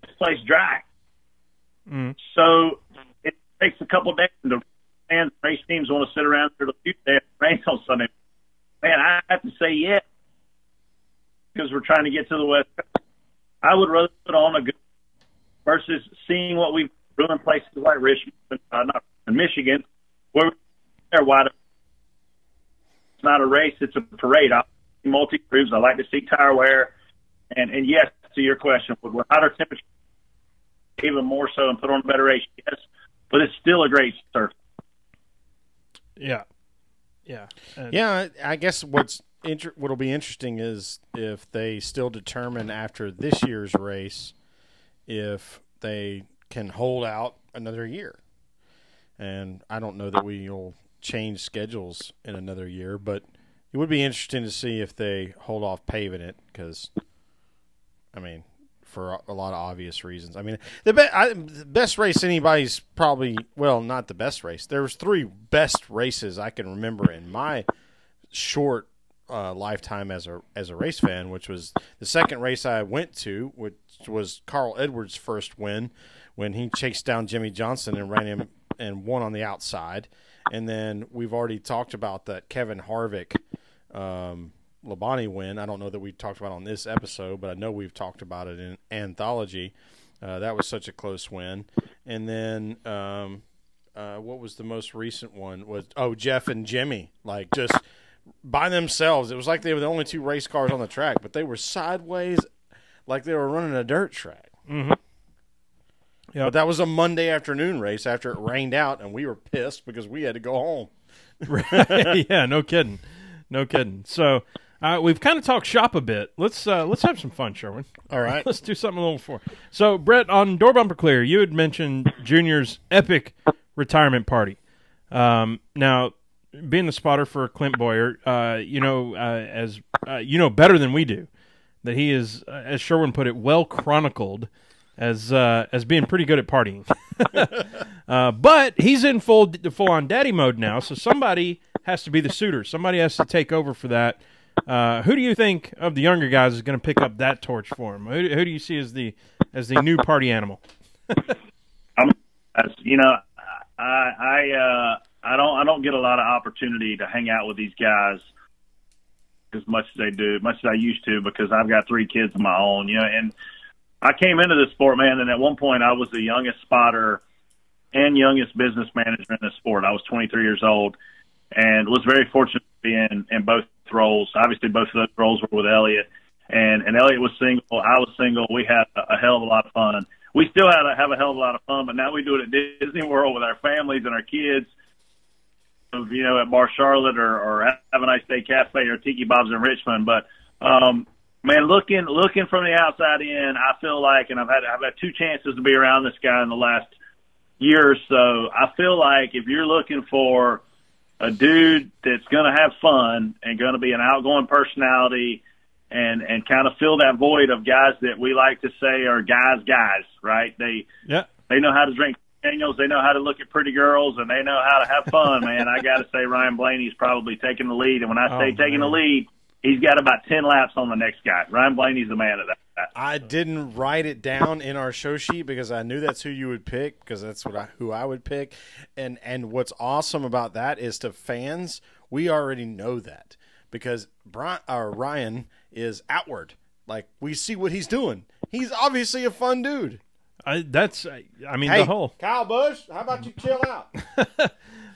this place dry. Mm. So it takes a couple of days to and race teams want to sit around for the Tuesday if it rains on Sunday. Man, I have to say yes, because we're trying to get to the West Coast. I would rather put on a good versus seeing what we've ruined places like Richmond, not Michigan, where they're wide open. It's not a race; it's a parade. I see multi-crews. I like to see tire wear, and yes, to your question, with hotter temperatures, even more so, and put on a better race, yes, but it's still a great surface. Yeah, yeah. I guess what'll be interesting is if they still determine after this year's race if they can hold out another year, and I don't know that we'll change schedules in another year, but it would be interesting to see if they hold off paving it because, I mean, for a lot of obvious reasons. I mean, the best race anybody's probably, well, not the best race. There was 3 best races I can remember in my short lifetime as a race fan, which was the second race I went to, which was Carl Edwards' first win when he chased down Jimmy Johnson and ran him and won on the outside. And then we've already talked about that Kevin Harvick Labonte win. I don't know that we talked about on this episode, but I know we've talked about it in Anthology. That was such a close win. And then what was the most recent one? Jeff and Jimmy, like just by themselves. It was like they were the only 2 race cars on the track, but they were sideways like they were running a dirt track. Mm-hmm. Yeah, but that was a Monday afternoon race after it rained out, and we were pissed because we had to go home. Right. Yeah, no kidding. So we've kind of talked shop a bit. Let's have some fun, Sherwin. All right. Let's do something a little more. So, Brett, on Door Bumper Clear, you had mentioned Junior's epic retirement party. Now, being the spotter for Clint Boyer, as better than we do, that he is, as Sherwin put it, well chronicled as being pretty good at partying. But he's in full on daddy mode now, so somebody has to be the suitor. Somebody has to take over for that. Who do you think of the younger guys is going to pick up that torch for him? Who do you see as the new party animal? I don't get a lot of opportunity to hang out with these guys as much as I used to, because I've got 3 kids of my own, and I came into this sport, man, and at one point I was the youngest spotter and youngest business manager in the sport. I was 23 years old and was very fortunate to be in both roles. Obviously, both of those roles were with Elliot, and Elliot was single. I was single. We had a hell of a lot of fun. We still have a hell of a lot of fun, but now we do it at Disney World with our families and our kids. You know, at Bar Charlotte or Have a Nice Day Cafe or Tiki Bob's in Richmond. But man, looking from the outside in, I feel like, and I've had 2 chances to be around this guy in the last year or so. I feel like if you're looking for a dude that's going to have fun and going to be an outgoing personality and kind of fill that void of guys that we like to say are guys, right? They know how to drink Daniels, they know how to look at pretty girls, and they know how to have fun, man. I got to say Ryan Blaney's probably taking the lead. And when I say taking the lead, he's got about 10 laps on the next guy. Ryan Blaney's the man of that. I didn't write it down in our show sheet because I knew that's who you would pick, because that's who I would pick. And what's awesome about that is, to fans, we already know that, because Ryan is outward. Like, we see what he's doing. He's obviously a fun dude. Hey, the whole Kyle Busch, how about you chill out?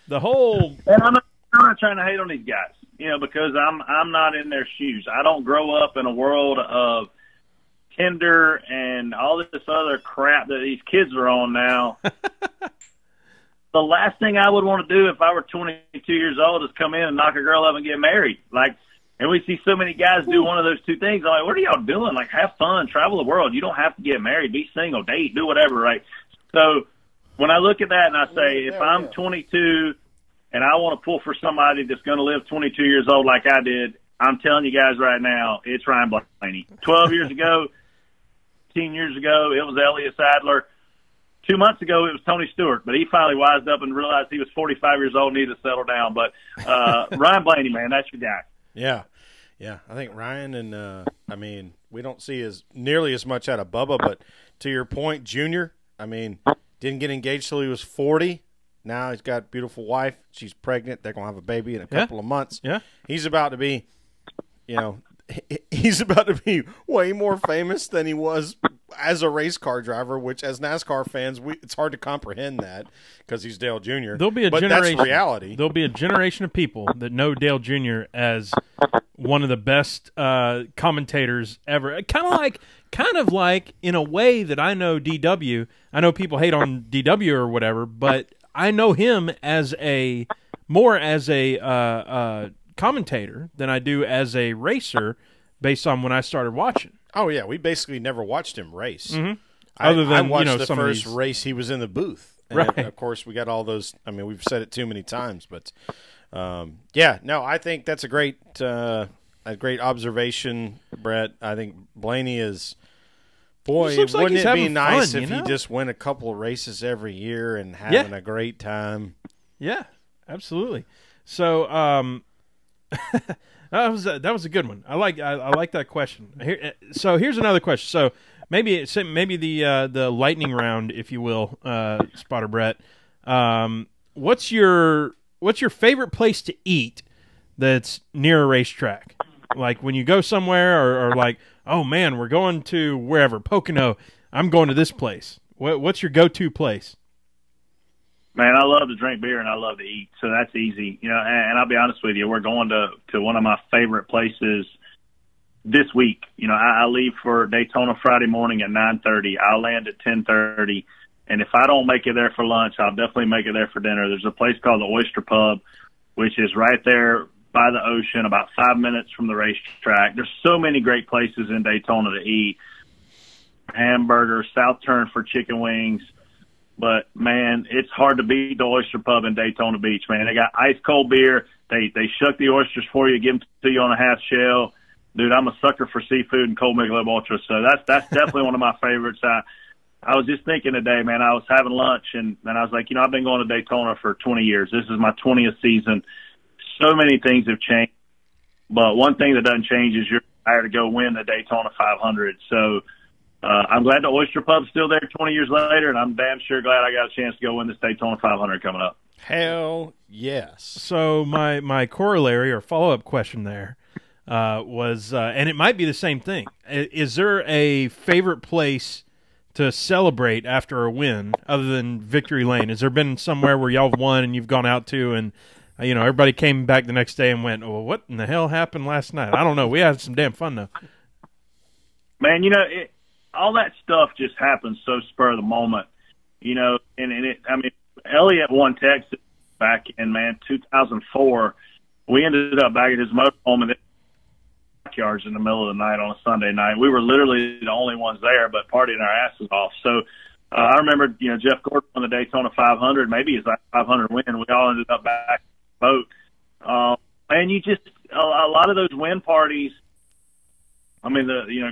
the whole. And I'm not trying to hate on these guys, you know, because I'm not in their shoes. I don't grow up in a world of Tinder and all this other crap that these kids are on now. The last thing I would want to do if I were 22 years old is come in and knock a girl up and get married. Like, and we see so many guys do one of those 2 things. I'm like, what are y'all doing? Like, have fun, travel the world. You don't have to get married, be single, date, do whatever, right? So when I look at that and I say, if I'm 22 and I want to pull for somebody that's going to live 22 years old like I did, I'm telling you guys right now, it's Ryan Blaney. 12 years ago, 15 years ago, it was Elliott Sadler. 2 months ago, it was Tony Stewart, but he finally wised up and realized he was 45 years old and needed to settle down. But Ryan Blaney, man, that's your guy. Yeah, I think Ryan and, we don't see nearly as much out of Bubba, but to your point, Junior, didn't get engaged till he was 40. Now he's got a beautiful wife. She's pregnant. They're going to have a baby in a couple of months. Yeah. He's about to be, he's about to be way more famous than he was as a race car driver, which as NASCAR fans, it's hard to comprehend that because he's Dale Jr. There'll be a but generation. That's reality. There'll be a generation of people that know Dale Jr. as one of the best commentators ever. Kind of like in a way that I know DW. I know people hate on DW or whatever, but I know him as more as a commentator than I do as a racer, based on when I started watching. Oh yeah, we basically never watched him race. Mm-hmm. Other than I watched the first race he was in the booth, and right? Of course, we got all those. We've said it too many times, but I think that's a great observation, Brett. I think Blaney is. Boy, wouldn't it be nice if he just went a couple of races every year and having a great time? Yeah, absolutely. So that was a good one. I like that question. Here's another question. So maybe the lightning round, if you will, Spotter Brett. What's your favorite place to eat that's near a racetrack? Like when you go somewhere, or like, oh man, we're going to wherever, Pocono, I'm going to this place. What's your go-to place? Man, I love to drink beer and I love to eat, so that's easy. And I'll be honest with you, we're going to one of my favorite places this week. I leave for Daytona Friday morning at 9:30. I'll land at 10:30, and if I don't make it there for lunch, I'll definitely make it there for dinner. There's a place called the Oyster Pub, which is right there by the ocean, about 5 minutes from the racetrack. There's so many great places in Daytona to eat. Hamburgers, South Turn for chicken wings. But, man, it's hard to beat the Oyster Pub in Daytona Beach, man. They got ice-cold beer. They shuck the oysters for you, give them to you on a half shell. Dude, I'm a sucker for seafood and cold Michelob Ultra, so that's definitely one of my favorites. I was just thinking today, man, I was having lunch, and I was like, I've been going to Daytona for 20 years. This is my 20th season. So many things have changed, but one thing that doesn't change is your desire to go win the Daytona 500. So I'm glad the Oyster Pub's still there 20 years later, and I'm damn sure glad I got a chance to go win this Daytona 500 coming up. Hell yes. So my corollary or follow-up question there was, and it might be the same thing, is there a favorite place to celebrate after a win other than Victory Lane? Has there been somewhere where y'all have won and you've gone out to and everybody came back the next day and went, "Oh, what in the hell happened last night?" I don't know. We had some damn fun though. Man, all that stuff just happens so spur of the moment, Elliott won Texas back in 2004. We ended up back at his motorhome in the backyards in the middle of the night on a Sunday night. We were literally the only ones there, but partying our asses off. So I remember, Jeff Gordon on the Daytona 500, maybe his 500 win. We all ended up back in the boat. And a lot of those win parties. I mean,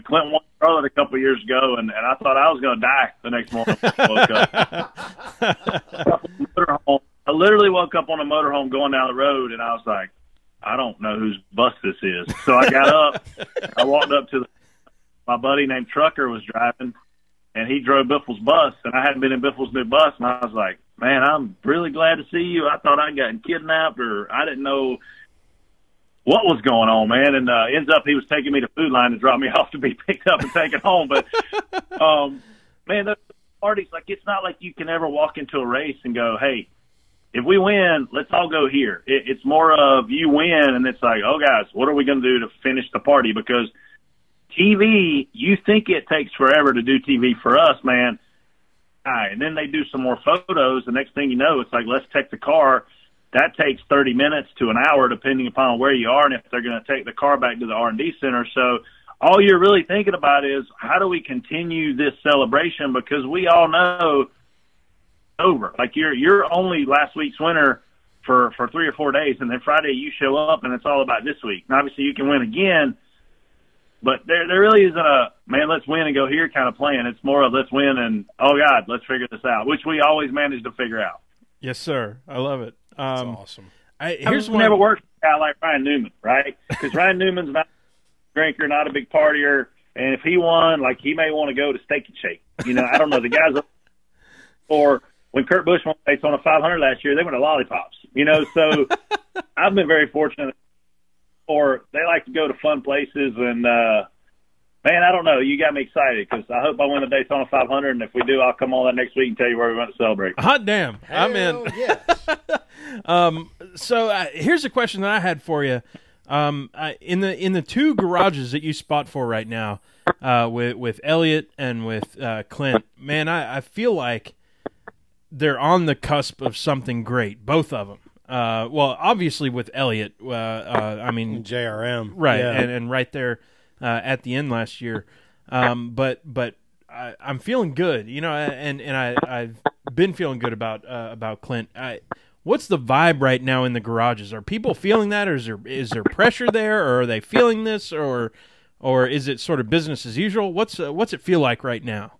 Clinton won Charlotte a couple of years ago, and I thought I was going to die the next morning when I woke up. I literally woke up on a motorhome going down the road, and I was like, I don't know whose bus this is. So I got up. I walked up to my buddy named Trucker was driving, and he drove Biffle's bus, and I hadn't been in Biffle's new bus, and I was like, man, I'm really glad to see you. I thought I'd gotten kidnapped, or I didn't know what was going on, man. And ends up he was taking me to Food Line to drop me off to be picked up and taken home. But, man, those parties, it's not like you can ever walk into a race and go, hey, if we win, let's all go here. It's more of you win, and it's like, oh, guys, what are we going to do to finish the party? Because TV, you think it takes forever to do TV for us, man. And then they do some more photos. The next thing you know, it's like, let's take the car. That takes 30 minutes to an hour, depending upon where you are and if they're going to take the car back to the R&D center. So all you're really thinking about is how do we continue this celebration, because we all know it's over. Like you're only last week's winner for 3 or 4 days, and then Friday you show up and it's all about this week. And obviously you can win again, but there really isn't a, man, let's win and go here kind of plan. It's more of let's win and, oh, God, let's figure this out, which we always manage to figure out. Yes, sir. I love it. That's awesome. Here's never worked with a guy like Ryan Newman, right? Because Ryan Newman's not a drinker, not a big partier, and if he won, he may want to go to Steak and Shake. I don't know. The guys, or when Kurt Busch won Daytona 500 last year, they went to Lollipops. So I've been very fortunate. Or they like to go to fun places, and man, I don't know. You got me excited because I hope I win the Daytona 500, and if we do, I'll come on that next week and tell you where we went to celebrate. Hot damn. I'm in. Yes. So here's a question that I had for you. In the two garages that you spot for right now, with Elliott and with Clint, man, I feel like they're on the cusp of something great, both of them. Well, obviously with Elliott, I mean JRM, right, yeah. and right there at the end last year, but I'm feeling good, and I've been feeling good about Clint. What's the vibe right now in the garages? Are people feeling that, or is there pressure there, or are they feeling this, or is it sort of business as usual? What's it feel like right now?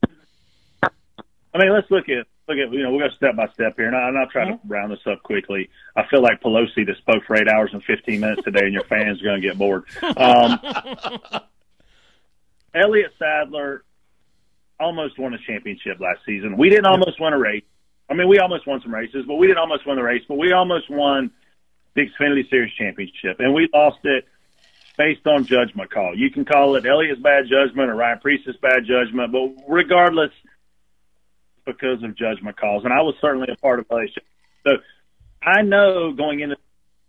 I mean, let's look at we'll go step by step here, and I'm not trying to round this up quickly. I feel like Pelosi that spoke for 8 hours and 15 minutes today, and your fans are going to get bored. Elliott Sadler almost won a championship last season. We didn't almost win a race. I mean, we almost won some races, but we didn't almost win the race. But we almost won the Xfinity Series championship, and we lost it based on judgment call. You can call it Elliott's bad judgment or Ryan Priest's bad judgment, but regardless, because of judgment calls, and I was certainly a part of Elliott's. So I know going into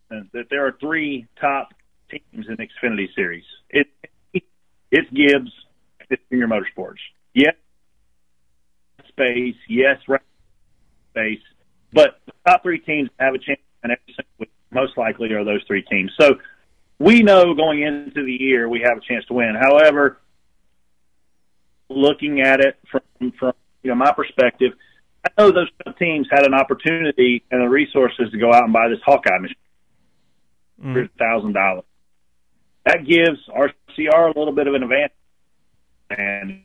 that there are 3 top teams in the Xfinity Series. It's Gibbs, it's Junior Motorsports. Yes, space. Yes, space. But the top 3 teams have a chance, and every single week, most likely are those 3 teams. So we know going into the year we have a chance to win. However, looking at it from my perspective, I know those teams had an opportunity and the resources to go out and buy this Hawkeye machine for $1,000. That gives RCR a little bit of an advantage. And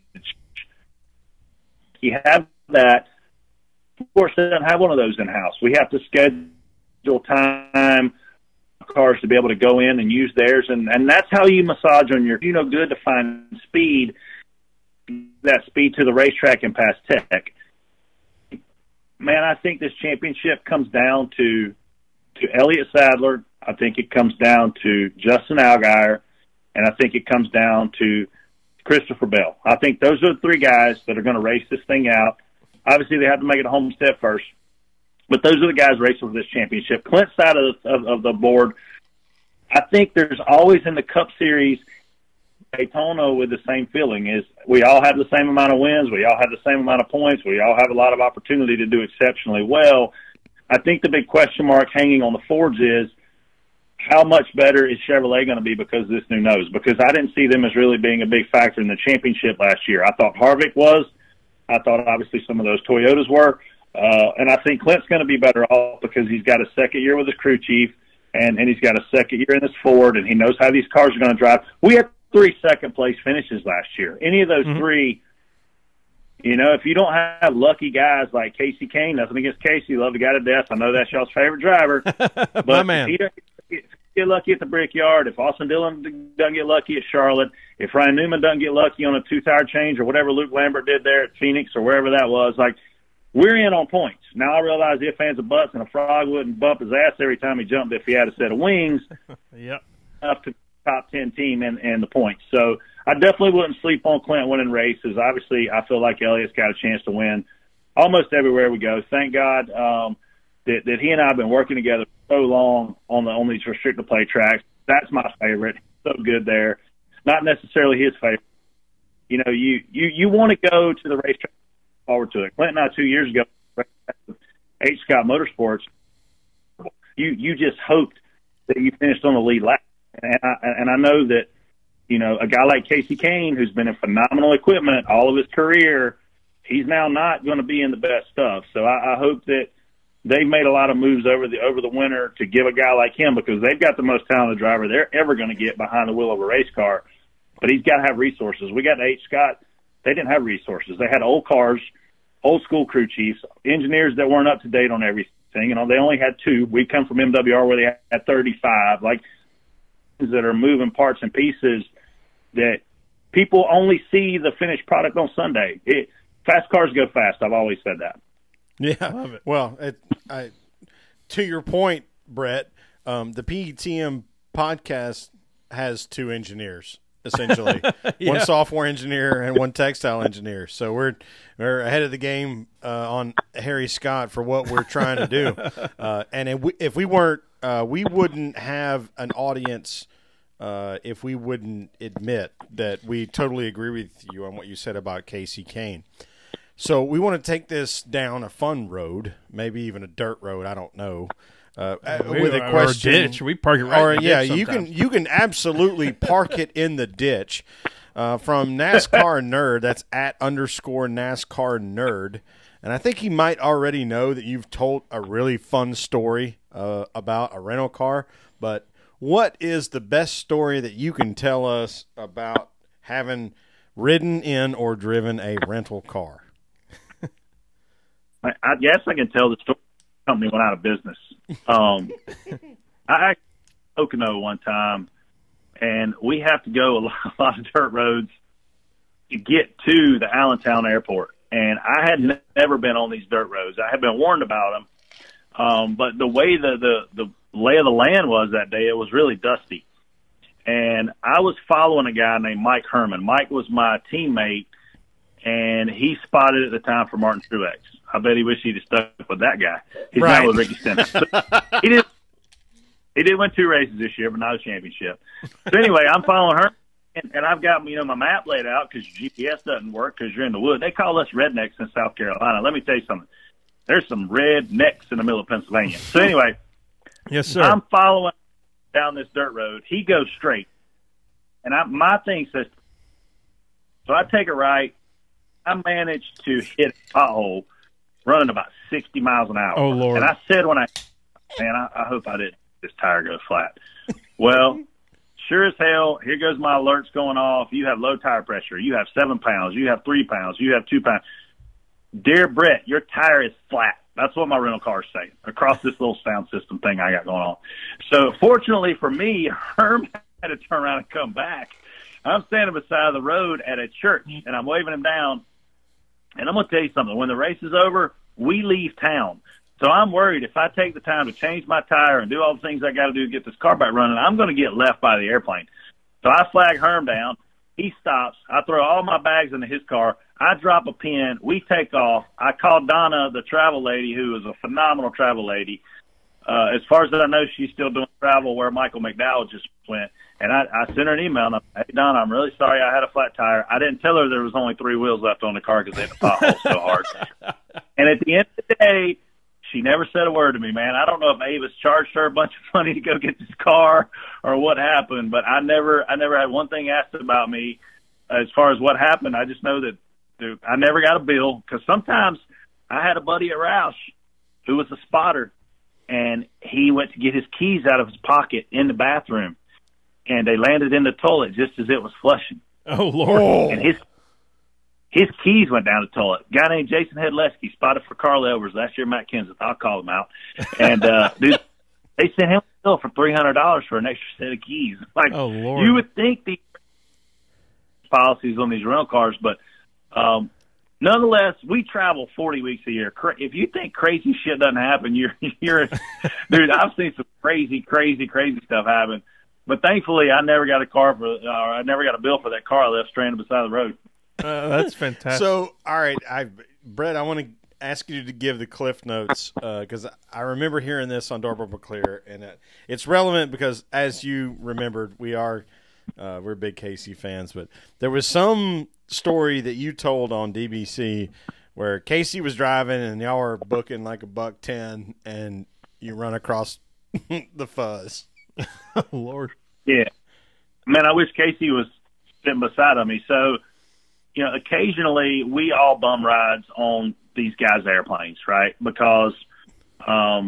you have that. Of course, they don't have one of those in-house. We have to schedule time cars to be able to go in and use theirs, and that's how you massage on your, good to find speed, that speed to the racetrack and past tech. Man, I think this championship comes down to Elliott Sadler. I think it comes down to Justin Allgaier, and I think it comes down to Christopher Bell. I think those are the 3 guys that are going to race this thing out. Obviously, they have to make it a Homestead first. But those are the guys racing for this championship. Clint's side of the board, I think there's always in the Cup Series Daytona with the same feeling is we all have the same amount of wins. We all have the same amount of points. We all have a lot of opportunity to do exceptionally well. I think the big question mark hanging on the Fords is how much better is Chevrolet going to be because of this new nose? Because I didn't see them as really being a big factor in the championship last year. I thought Harvick was. I thought obviously some of those Toyotas were. And I think Clint's going to be better off because he's got a second year with his crew chief, and he's got a second year in this Ford, and he knows how these cars are going to drive. We had 3 second-place finishes last year. Any of those three, if you don't have lucky guys like Casey Kane, nothing against Casey, love the guy to death. I know that's y'all's favorite driver. But my man. If he doesn't get lucky at the Brickyard, if Austin Dillon doesn't get lucky at Charlotte, if Ryan Newman doesn't get lucky on a 2-tire change or whatever Luke Lambert did there at Phoenix or wherever that was, we're in on points. Now I realize if fans of butts and a frog wouldn't bump his ass every time he jumped if he had a set of wings. Yep. Up to top 10 team and the points. So I definitely wouldn't sleep on Clint winning races. Obviously, I feel like Elliott's got a chance to win almost everywhere we go. Thank God that he and I have been working together so long on these restricted play tracks. That's my favorite. So good there. Not necessarily his favorite. You want to go to the racetrack, forward to it. Clint and I 2 years ago, H. Scott Motorsports, you just hoped that you finished on the lead lap. And I know that, a guy like Casey Kane, who's been in phenomenal equipment all of his career, he's now not going to be in the best stuff. So I hope that they've made a lot of moves over the winter to give a guy like him, because they've got the most talented driver they're ever going to get behind the wheel of a race car. But he's got to have resources. We got H. Scott. They didn't have resources. They had old cars, old school crew chiefs, engineers that weren't up to date on everything. They only had 2. We come from MWR where they had 35. That are moving parts and pieces that people only see the finished product on Sunday. Fast cars go fast. I've always said that. Yeah. Love it. Well, to your point, Brett, the PTM podcast has 2 engineers, essentially. Yeah. One software engineer and one textile engineer. So we're ahead of the game on Harry Scott for what we're trying to do. And if we weren't, we wouldn't have an audience if we wouldn't admit that we totally agree with you on what you said about Casey Kane. So we want to take this down a fun road, maybe even a dirt road. I don't know. With a question, or a ditch. We park it right in the ditch sometimes. you can absolutely park it in the ditch. From NASCAR Nerd, that's @ NASCAR Nerd. And I think he might already know that you've told a really fun story about a rental car. But what is the best story that you can tell us about having ridden in or driven a rental car? I guess I can tell the story. The company went out of business. I actually Pocono one time, and we have to go a lot of dirt roads to get to the Allentown airport. And I had never been on these dirt roads. I had been warned about them. But the way the lay of the land was that day, it was really dusty. And I was following a guy named Mike Herman. Mike was my teammate, and he spotted at the time for Martin Truex. I bet he wished he'd have stuck with that guy. He's right. now with Ricky Stenhouse. He did win 2 races this year, but not a championship. So anyway, I'm following her, and I've got my map laid out because GPS doesn't work because you're in the woods. They call us rednecks in South Carolina. Let me tell you something. There's some rednecks in the middle of Pennsylvania. So anyway, yes, sir. I'm following down this dirt road. He goes straight, and my thing says. So I take a right. I managed to hit a pothole running about 60 miles an hour. Oh, Lord. And I said I hope I didn't. This tire goes flat. Well, sure as hell, here goes my alerts going off. You have low tire pressure. You have 7 pounds. You have 3 pounds. You have 2 pounds. Dear Brett, your tire is flat. That's what my rental car is saying across this little sound system thing I got going on. So fortunately for me, Herm had to turn around and come back. I'm standing beside the road at a church, and I'm waving him down. And I'm going to tell you something. When the race is over, we leave town. So I'm worried if I take the time to change my tire and do all the things I got to do to get this car back running, I'm going to get left by the airplane. So I flag Herm down. He stops. I throw all my bags into his car. I drop a pin. We take off. I call Donna, the travel lady, who is a phenomenal travel lady. As far as I know, she's still doing travel where Michael McDowell just went. And I sent her an email, and I'm like, hey, Donna, I'm really sorry I had a flat tire. I didn't tell her there was only 3 wheels left on the car because they hit the pothole so hard. And at the end of the day, she never said a word to me, man. I don't know if Avis charged her a bunch of money to go get this car or what happened, but I never had one thing asked about me as far as what happened. I just know that I never got a bill, because sometimes I had a buddy at Roush who was a spotter, and he went to get his keys out of his pocket in the bathroom, and they landed in the toilet just as it was flushing. Oh, Lord. And his keys went down the toilet. A guy named Jason Hedleski spotted for Carl Elvers last year, Matt Kenseth. I'll call him out. And dude, they sent him a bill for $300 for an extra set of keys. Like, oh, Lord. You would think the policies on these rental cars, but nonetheless, we travel 40 weeks a year. If you think crazy shit doesn't happen, you're dude. I've seen some crazy stuff happen. But thankfully, I never got I never got a bill for that car I left stranded beside the road. That's fantastic. So, all right, Brett, I want to ask you to give the Cliff Notes, because I remember hearing this on Door Bumper Clear, and it's relevant because, as you remembered, we're big Casey fans, but there was some story that you told on DBC where Casey was driving and y'all were booking like $110, and you run across the fuzz. Oh, Lord. Yeah. Man, I wish Casey was sitting beside of me. So, occasionally we all bum rides on these guys' airplanes, right? Because, I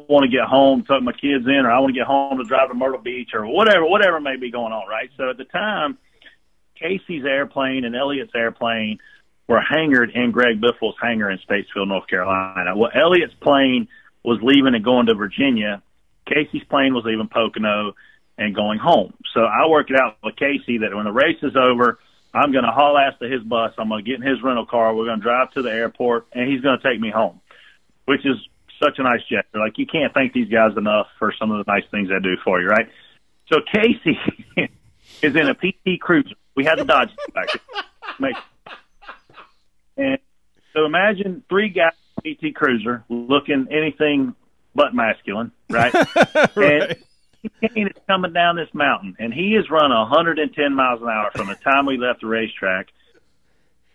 want to get home, tuck my kids in, or I want to get home to drive to Myrtle Beach, or whatever may be going on, right? So at the time, Casey's airplane and Elliot's airplane were hangared in Greg Biffle's hangar in Statesville, North Carolina. Well, Elliot's plane was leaving and going to Virginia. Casey's plane was leaving Pocono and going home. So I work it out with Casey that when the race is over, I'm going to haul ass to his bus. I'm going to get in his rental car. We're going to drive to the airport, and he's going to take me home, which is such a nice gesture. Like, you can't thank these guys enough for some of the nice things they do for you, right? So Casey is in a PT Cruiser. We had the Dodge back there. And so imagine 3 guys in a PT Cruiser looking anything but masculine, right? Right. And Kane is coming down this mountain, and he is running 110 miles an hour from the time we left the racetrack.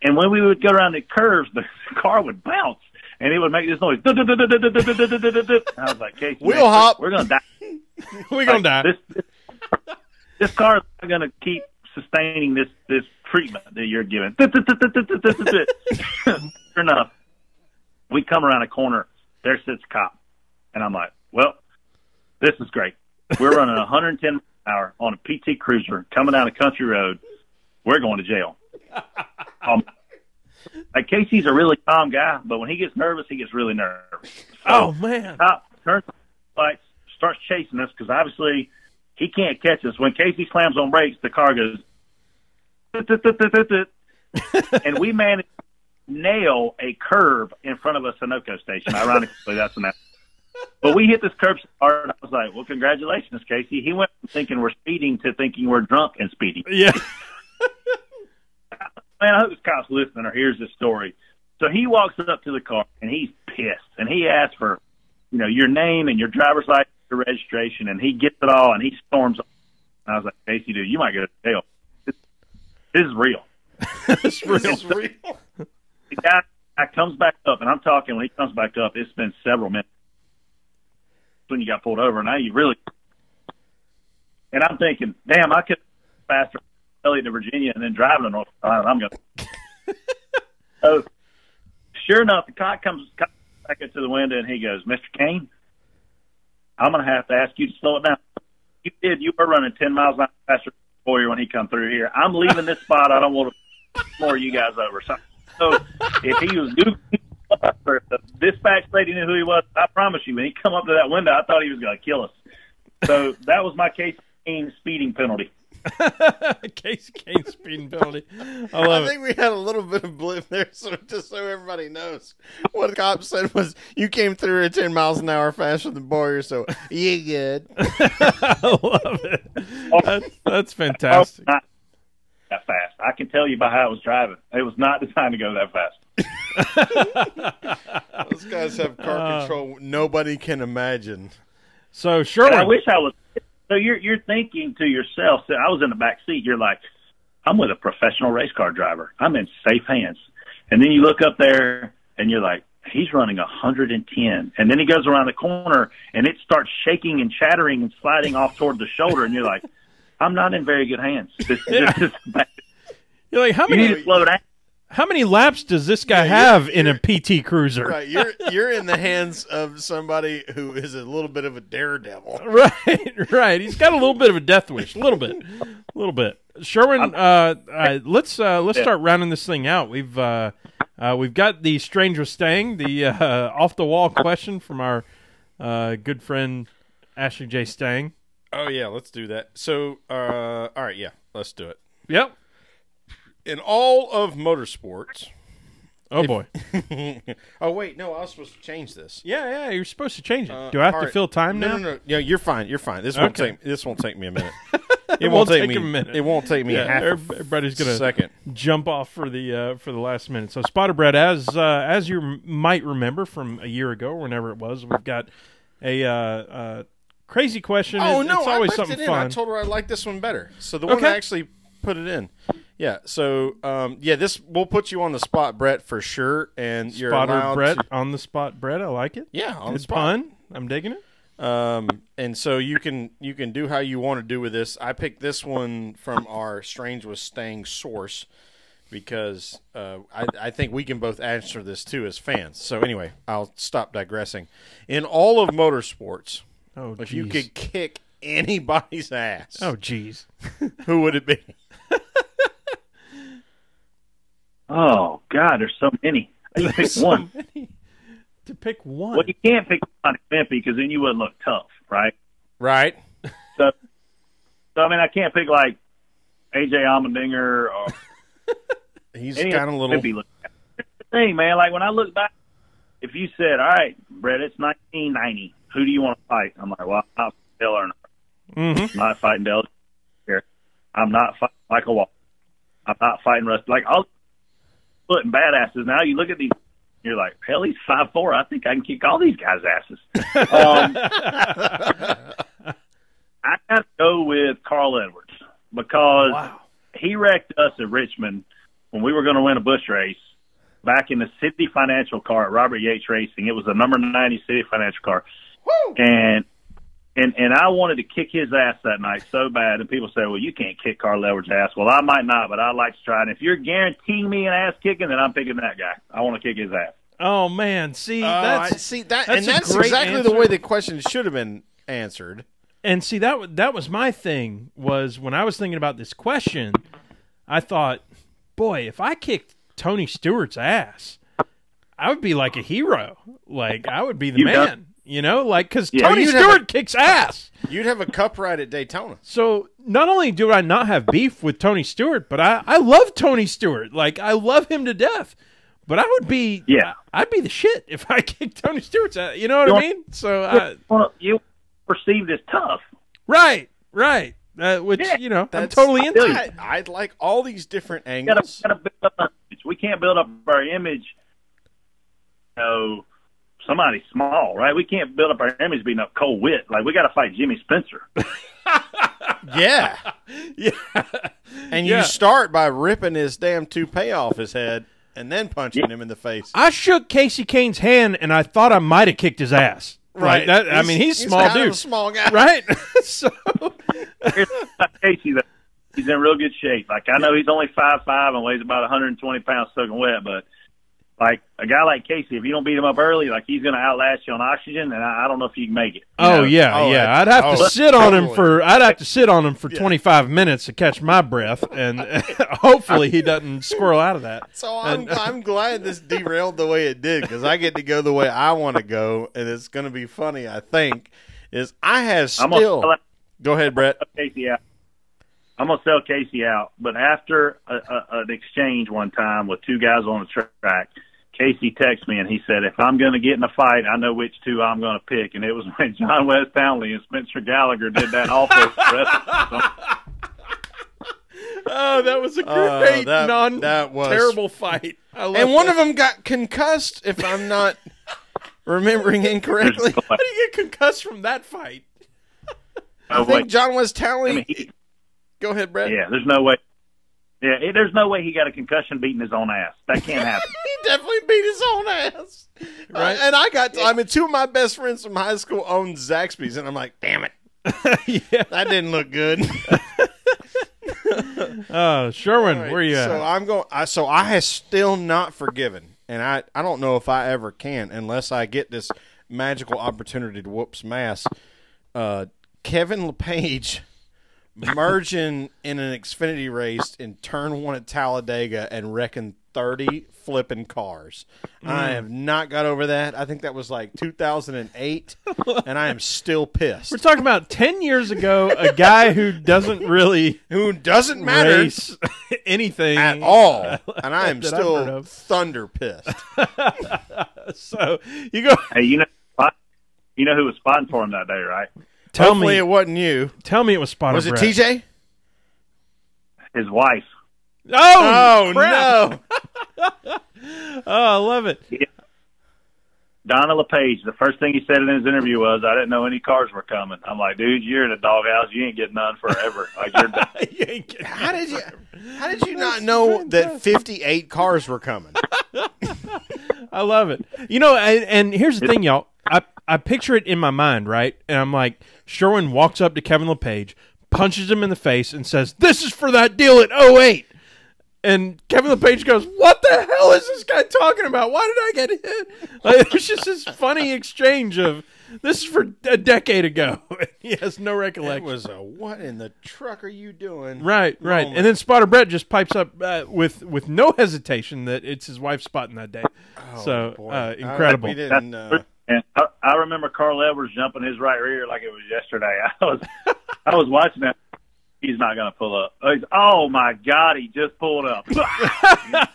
And when we would go around the curves, the car would bounce, and it would make this noise. I was like, Casey, we'll hop. We're going to die. We're going to die. This car is not going to keep sustaining this treatment that you're giving. Sure enough, we come around a corner. There sits a cop. And I'm like, well, this is great. We're running 110 miles an hour on a PT Cruiser coming down a country road. We're going to jail. Like, Casey's a really calm guy, but when he gets nervous, he gets really nervous. So, oh, man. Cop turns the lights, starts chasing us, because obviously he can't catch us. When Casey slams on brakes, the car goes, and we managed to nail a curve in front of a Sunoco station. Ironically, that's an. But we hit this curb so hard, I was like, well, congratulations, Casey. He went from thinking we're speeding to thinking we're drunk and speeding. Yeah. Man, I hope this cop's listening or hears this story. So he walks up to the car, and he's pissed. And he asks for, your name and your driver's license, your registration, and he gets it all, and he storms off. And I was like, Casey, dude, you might go to jail. This is real. It's real. The guy comes back up, and I'm talking, when he comes back up, it's been several minutes when you got pulled over. Now you really, and I'm thinking, damn, I could faster Elliot to Virginia and then drive to North Carolina. I'm going. So sure enough, the cop comes back up to the window and he goes, Mr. Kane, I'm going to have to ask you to slow it down. You were running 10 miles an hour faster for you when he come through here. I'm leaving this spot. I don't want to more you guys over. So if he was goofy, or if the dispatch lady knew who he was, I promise you, when he come up to that window, I thought he was going to kill us. So that was my Casey Kane speeding penalty. Casey Kane speeding penalty. I think we had a little bit of blip there, so just so everybody knows. What the cop said was, you came through at 10 miles an hour faster than Boyer, so you good. I love it. That's fantastic. that fast. I can tell you by how it was driving. It was not designed to go that fast. Those guys have car control nobody can imagine. So Sherwin, I wish I was. So you're thinking to yourself. So I was in the back seat. You're like, I'm with a professional race car driver. I'm in safe hands. And then you look up there and you're like, he's running 110. And then he goes around the corner and it starts shaking and chattering and sliding off toward the shoulder. And you're like, I'm not in very good hands. This is bad. You're like, You need to slow down. how many laps does this guy have in a PT Cruiser? Right, you're in the hands of somebody who is a little bit of a daredevil. Right. He's got a little bit of a death wish, a little bit. Sherwin, let's start rounding this thing out. We've got the strange with staying, the off the wall question from our good friend Ashley J. Stang. Oh yeah, let's do that. So, all right, yeah, let's do it. Yep. In all of motorsports. Oh boy. Oh wait, no, I was supposed to change this. Yeah, you're supposed to change it. Do I have to fill time now? No. Yeah, you're fine. This won't take me a minute. It won't take a minute. It won't take me half everybody's gonna second. Jump off for the last minute. So Spotter Bread, as you might remember from a year ago, whenever it was, we've got a crazy question. Oh it's no, always I left something it in. fun. I told her I liked this one better. So the one I actually put it in. Yeah. So this will put you on the spot, Brett, for sure. And you're Spotter Brett on the spot, Brett. I like it. Yeah, on Good the spot. pun. I'm digging it. And so you can do how you want to do with this. I picked this one from our Strange with Staying source because I think we can both answer this too as fans. So anyway, I'll stop digressing. In all of motorsports, if you could kick anybody's ass, geez, who would it be? Oh God, there's so many. You pick one. To pick one. Well, you can't pick somebody pimpy because then you wouldn't look tough, right? Right. So I mean, I can't pick like AJ Allmendinger or he's kind of little. Here's the thing, man. Like when I look back, if you said, "All right, Brett, it's 1990. Who do you want to fight?" I'm like, "Well, I'm not Dale Earnhardt. I'm not fighting Dale here. I'm not fighting Michael Walker. I'm not fighting Russ. Like all putting badasses. Now you look at these." You're like, hell, he's 5'4". I think I can kick all these guys' asses. I got to go with Carl Edwards because he wrecked us at Richmond when we were going to win a Busch race back in the City Financial car at Robert Yates Racing. It was a number 90 City Financial car. Woo! And I wanted to kick his ass that night so bad. And people say, well, you can't kick Carl Edwards' ass. Well, I might not, but I'd like to try. And if you're guaranteeing me an ass kicking, then I'm picking that guy. I want to kick his ass. Oh, man. That's exactly answer. The way the question should have been answered. And see, that was my thing, was when I was thinking about this question, I thought, boy, if I kicked Tony Stewart's ass, I would be like a hero. Like, I would be the man. You know, like, because Tony Stewart kicks ass. You'd have a cup ride at Daytona. So not only do I not have beef with Tony Stewart, but I love Tony Stewart. Like, I love him to death. But I would be, I'd be the shit if I kicked Tony Stewart's ass. You know what I mean? So you perceived as tough, right? Which I'm totally into. I'd like all these different angles. Gotta build up our image. We can't build up our image. Somebody small, right? We can't build up our image beating up Cole Witt. Like, we got to fight Jimmy Spencer. Yeah. And you start by ripping his damn toupee off his head and then punching him in the face. I shook Casey Kane's hand, and I thought I might have kicked his ass. Right. He's small kind dude. Of a small guy. Right? So Casey, he's in real good shape. Like, I know he's only 5'5" and weighs about 120 pounds soaking wet, but like a guy like Casey, if you don't beat him up early, like he's going to outlast you on oxygen, and I don't know if you can make it. I'd have to sit on him for 25 minutes to catch my breath, and hopefully he doesn't squirrel out of that. So I'm glad this derailed the way it did, because I get to go the way I want to go, and it's going to be funny. I think Go ahead, Brett. Casey out. I'm going to sell Casey out, but after an exchange one time with two guys on the track, Casey texted me and he said, if I'm going to get in a fight, I know which two I'm going to pick. And it was when John West Townley and Spencer Gallagher did that awful Oh, that was a great, that was terrible fight. And one of them got concussed, if I'm not remembering incorrectly. How do you get concussed from that fight? I think John was telling. Go ahead, Brett. Yeah, there's no way. Yeah, there's no way he got a concussion beating his own ass. That can't happen. He definitely beat his own ass. Right? And two of my best friends from high school owned Zaxby's, and I'm like, damn it. Yeah. That didn't look good. Sherwin, right, where are you at? So I have still not forgiven, and I don't know if I ever can unless I get this magical opportunity to whoop some ass. Kevin LePage merging in an Xfinity race in turn 1 at Talladega and wrecking 30 flipping cars. I have not got over that. I think that was like 2008, and I am still pissed. We're talking about 10 years ago, a guy who doesn't matter race anything at all, and I am still thunder pissed. So you go. Hey, you know who was spotting for him that day, right? Hopefully it wasn't you. Tell me it was Spotter Was it Brett. TJ? His wife. Oh no. Oh, I love it. Yeah. Donna LePage, the first thing he said in his interview was, I didn't know any cars were coming. I'm like, dude, you're in a doghouse. You ain't getting none forever. Like, you're done. How did you not know that 58 cars were coming? I love it. And here's the thing, y'all. I picture it in my mind, right? And I'm like, Sherwin walks up to Kevin LePage, punches him in the face, and says, "This is for that deal at 08." And Kevin LePage goes, "What the hell is this guy talking about? Why did I get hit?" Like, it's just this funny exchange of, this is for a decade ago. He has no recollection. It was what in the truck are you doing? Right. And then Spotter Brett just pipes up with no hesitation that it's his wife spotting that day. Incredible. We didn't, and I remember Carl Edwards jumping his right rear like it was yesterday. I was watching that. He's not going to pull up. Oh, my God, he just pulled up. I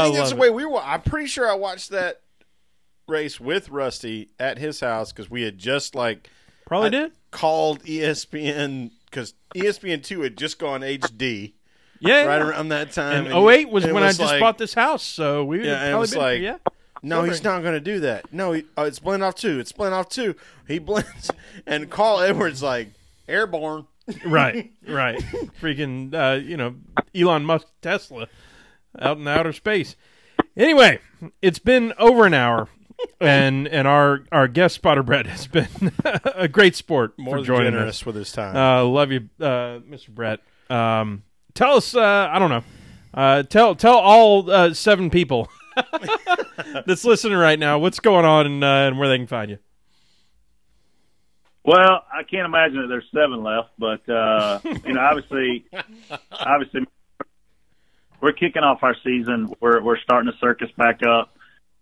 think that's the way we were. I'm pretty sure I watched that race with Rusty at his house because we had just called ESPN because ESPN2 had just gone HD. Yeah. Right around that time. And 08 was when I just bought this house, so we and it was no, he's not going to do that. No, it's blend off 2. It's blend off 2. He blends. And Carl Edwards like, airborne. Right. Freaking, Elon Musk Tesla out in outer space. Anyway, it's been over an hour, and our guest Spotter Brett has been a great sport More for joining generous us with his time. Love you, Mr. Brett. Tell us, I don't know, tell all 7 people that's listening right now what's going on and where they can find you. Well, I can't imagine that there's 7 left, but obviously, we're kicking off our season. We're starting the circus back up.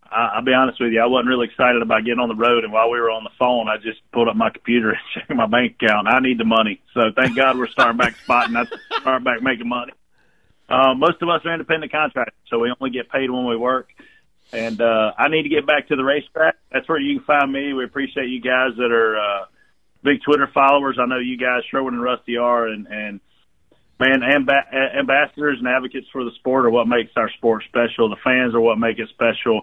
I'll be honest with you, I wasn't really excited about getting on the road, and while we were on the phone, I just pulled up my computer and checked my bank account. I need the money, so thank God we're starting back spotting. That's starting back making money. Most of us are independent contractors, so we only get paid when we work. And I need to get back to the racetrack. That's where you can find me. We appreciate you guys that are big Twitter followers. I know you guys, Sherwin and Rusty, are, and man, ambassadors and advocates for the sport are what makes our sport special. The fans are what make it special.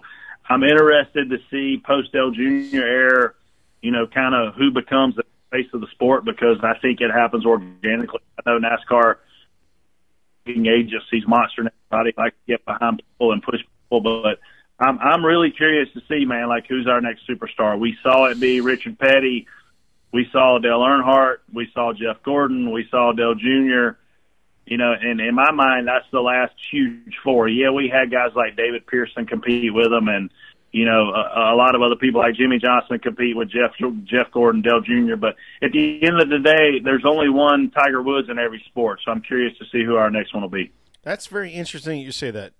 I'm interested to see post-Dale Jr. era, kind of who becomes the face of the sport, because I think it happens organically. I know NASCAR engages these monster everybody like to get behind people and push people, but I'm really curious to see, man, like who's our next superstar. We saw it be Richard Petty. We saw Dale Earnhardt. We saw Jeff Gordon. We saw Dale Jr. And in my mind, that's the last huge 4. Yeah, we had guys like David Pearson compete with them, and a lot of other people like Jimmy Johnson compete with Jeff Gordon, Dale Jr. But at the end of the day, there's only one Tiger Woods in every sport. So I'm curious to see who our next one will be. That's very interesting you say that.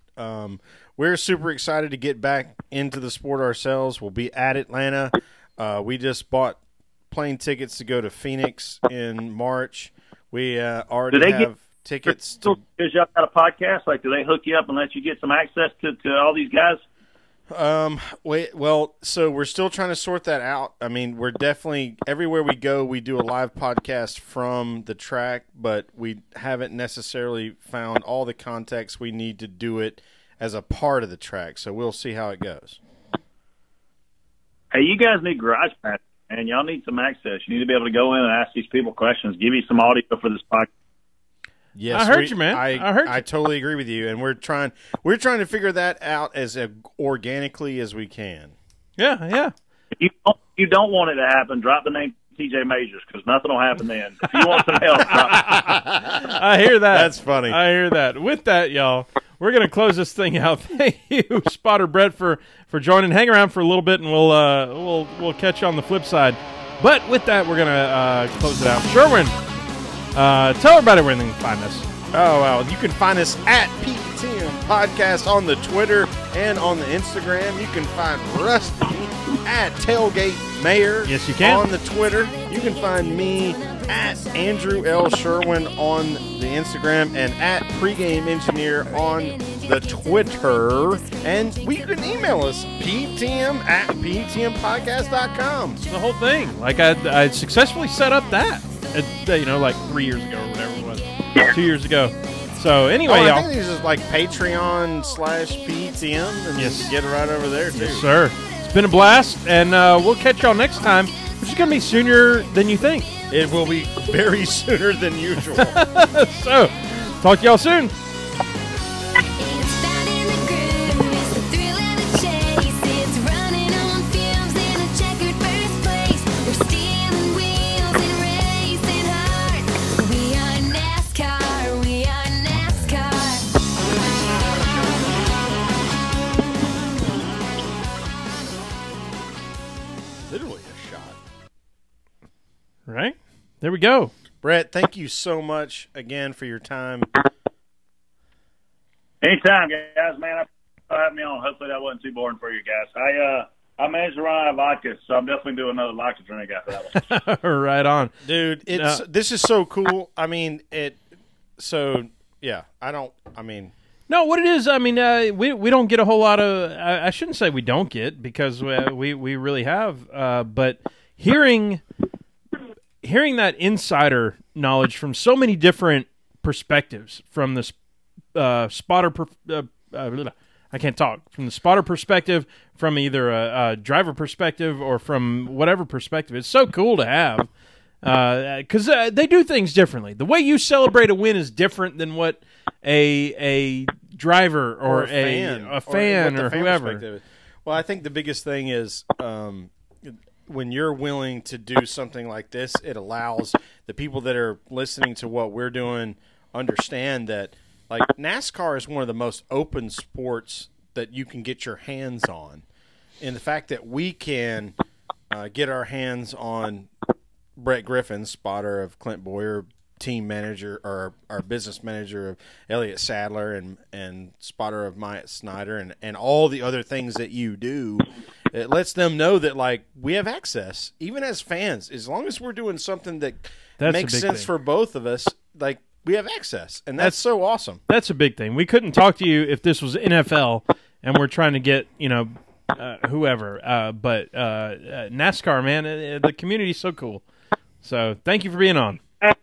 We're super excited to get back into the sport ourselves. We'll be at Atlanta. We just bought plane tickets to go to Phoenix in March. We already have tickets. Because y'all got a podcast, like, do they hook you up and let you get some access to all these guys? Well, so we're still trying to sort that out. I mean, we're definitely everywhere we go, we do a live podcast from the track, but we haven't necessarily found all the context we need to do it as a part of the track. So we'll see how it goes. Hey, you guys need garage pass, and y'all need some access. You need to be able to go in and ask these people questions, give you some audio for this podcast. Yes, I heard you, man. I heard you. I totally agree with you, and we're trying to figure that out as organically as we can. Yeah. If you don't want it to happen, drop the name TJ Majors, because nothing will happen then. If you want some help, I hear that. That's funny. I hear that. With that, y'all, we're going to close this thing out. Thank you, Spotter Brett, for joining. Hang around for a little bit, and we'll catch you on the flip side. But with that, we're going to close it out. Sherwin, tell everybody where they can find us. Oh, well, you can find us at PTM Podcast on the Twitter and on the Instagram. You can find Rusty at Tailgate Mayor. Yes, you can. On the Twitter. You can find me at Andrew L. Sherwin on the Instagram and at Pregame Engineer on the Twitter. And you can email us, ptm@ptmpodcast.com. The whole thing. Like, I successfully set up that, like 3 years ago or whatever it was. 2 years ago. So anyway, I y'all. think this is like Patreon/PTM, and Yes. you can get it right over there too. Yes, sir. It's been a blast, and we'll catch y'all next time, which is going to be sooner than you think. It will be very sooner than usual. So, talk to y'all soon. Literally a shot. Right? There we go. Brett, thank you so much again for your time. Anytime, guys, man. For having me on. Hopefully that wasn't too boring for you guys. I managed to run out of vodka, so I'm definitely doing another vodka drink after that one. Right on. Dude, this is so cool. I mean, No, what it is, I mean, we don't get a whole lot of. I shouldn't say we don't get, because we really have. But hearing that insider knowledge from so many different perspectives, from the spotter, I can't talk, from the spotter perspective, from either a driver perspective or from whatever perspective, it's so cool to have. Because they do things differently. The way you celebrate a win is different than what a driver or a fan or whoever. Well, I think the biggest thing is when you're willing to do something like this, it allows the people that are listening to what we're doing understand that, like, NASCAR is one of the most open sports that you can get your hands on. And the fact that we can get our hands on Brett Griffin, spotter of Clint Boyer, team manager or our business manager of Elliott Sadler, and spotter of Myatt Snyder, and all the other things that you do, it lets them know that, like, we have access, even as fans, as long as we're doing something that makes sense for both of us. Like, we have access, and that's so awesome. That's a big thing. We couldn't talk to you if this was NFL and we're trying to get whoever, but NASCAR, man, the community's so cool. So thank you for being on. And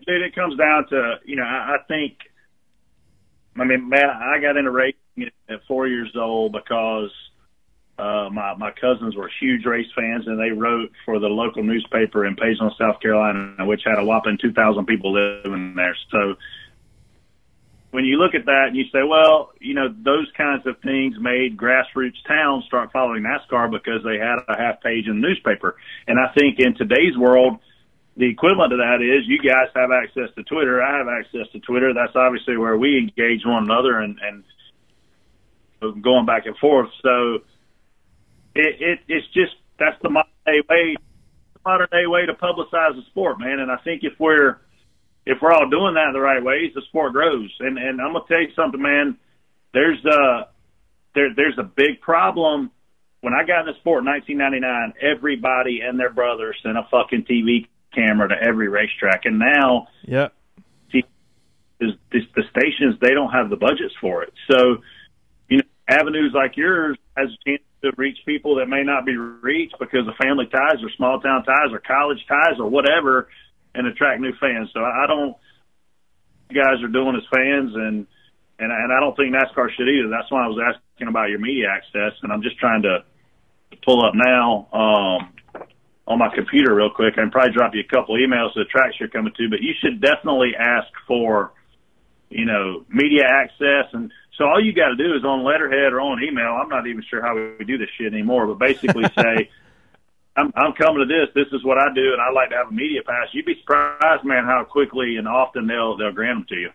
dude, it comes down to, I think, man, I got into racing at 4 years old because my cousins were huge race fans, and they wrote for the local newspaper in Paisley, South Carolina, which had a whopping 2,000 people living there. So when you look at that and you say, well, those kinds of things made grassroots towns start following NASCAR because they had a half page in the newspaper. And I think in today's world, the equivalent to that is you guys have access to Twitter. I have access to Twitter. That's obviously where we engage one another and going back and forth. So it's just, that's the modern day way to publicize the sport, man. And I think if we're all doing that the right ways, the sport grows. And I'm gonna tell you something, man. There's a big problem. When I got in the sport in 1999, everybody and their brother sent a fucking TV camera to every racetrack, and now, yeah, the stations, they don't have the budgets for it. So, avenues like yours has a chance to reach people that may not be reached because of family ties or small town ties or college ties or whatever, and attract new fans. So I don't, you guys are doing as fans, and I don't think NASCAR should either. That's why I was asking about your media access, and I'm just trying to pull up now on my computer real quick. I can probably drop you a couple emails to the tracks you're coming to, but you should definitely ask for, media access. And so all you got to do is on letterhead or on email. I'm not even sure how we do this shit anymore, but basically say, I'm coming to this. This is what I do, and I'd like to have a media pass. You'd be surprised, man, how quickly and often they'll grant them to you.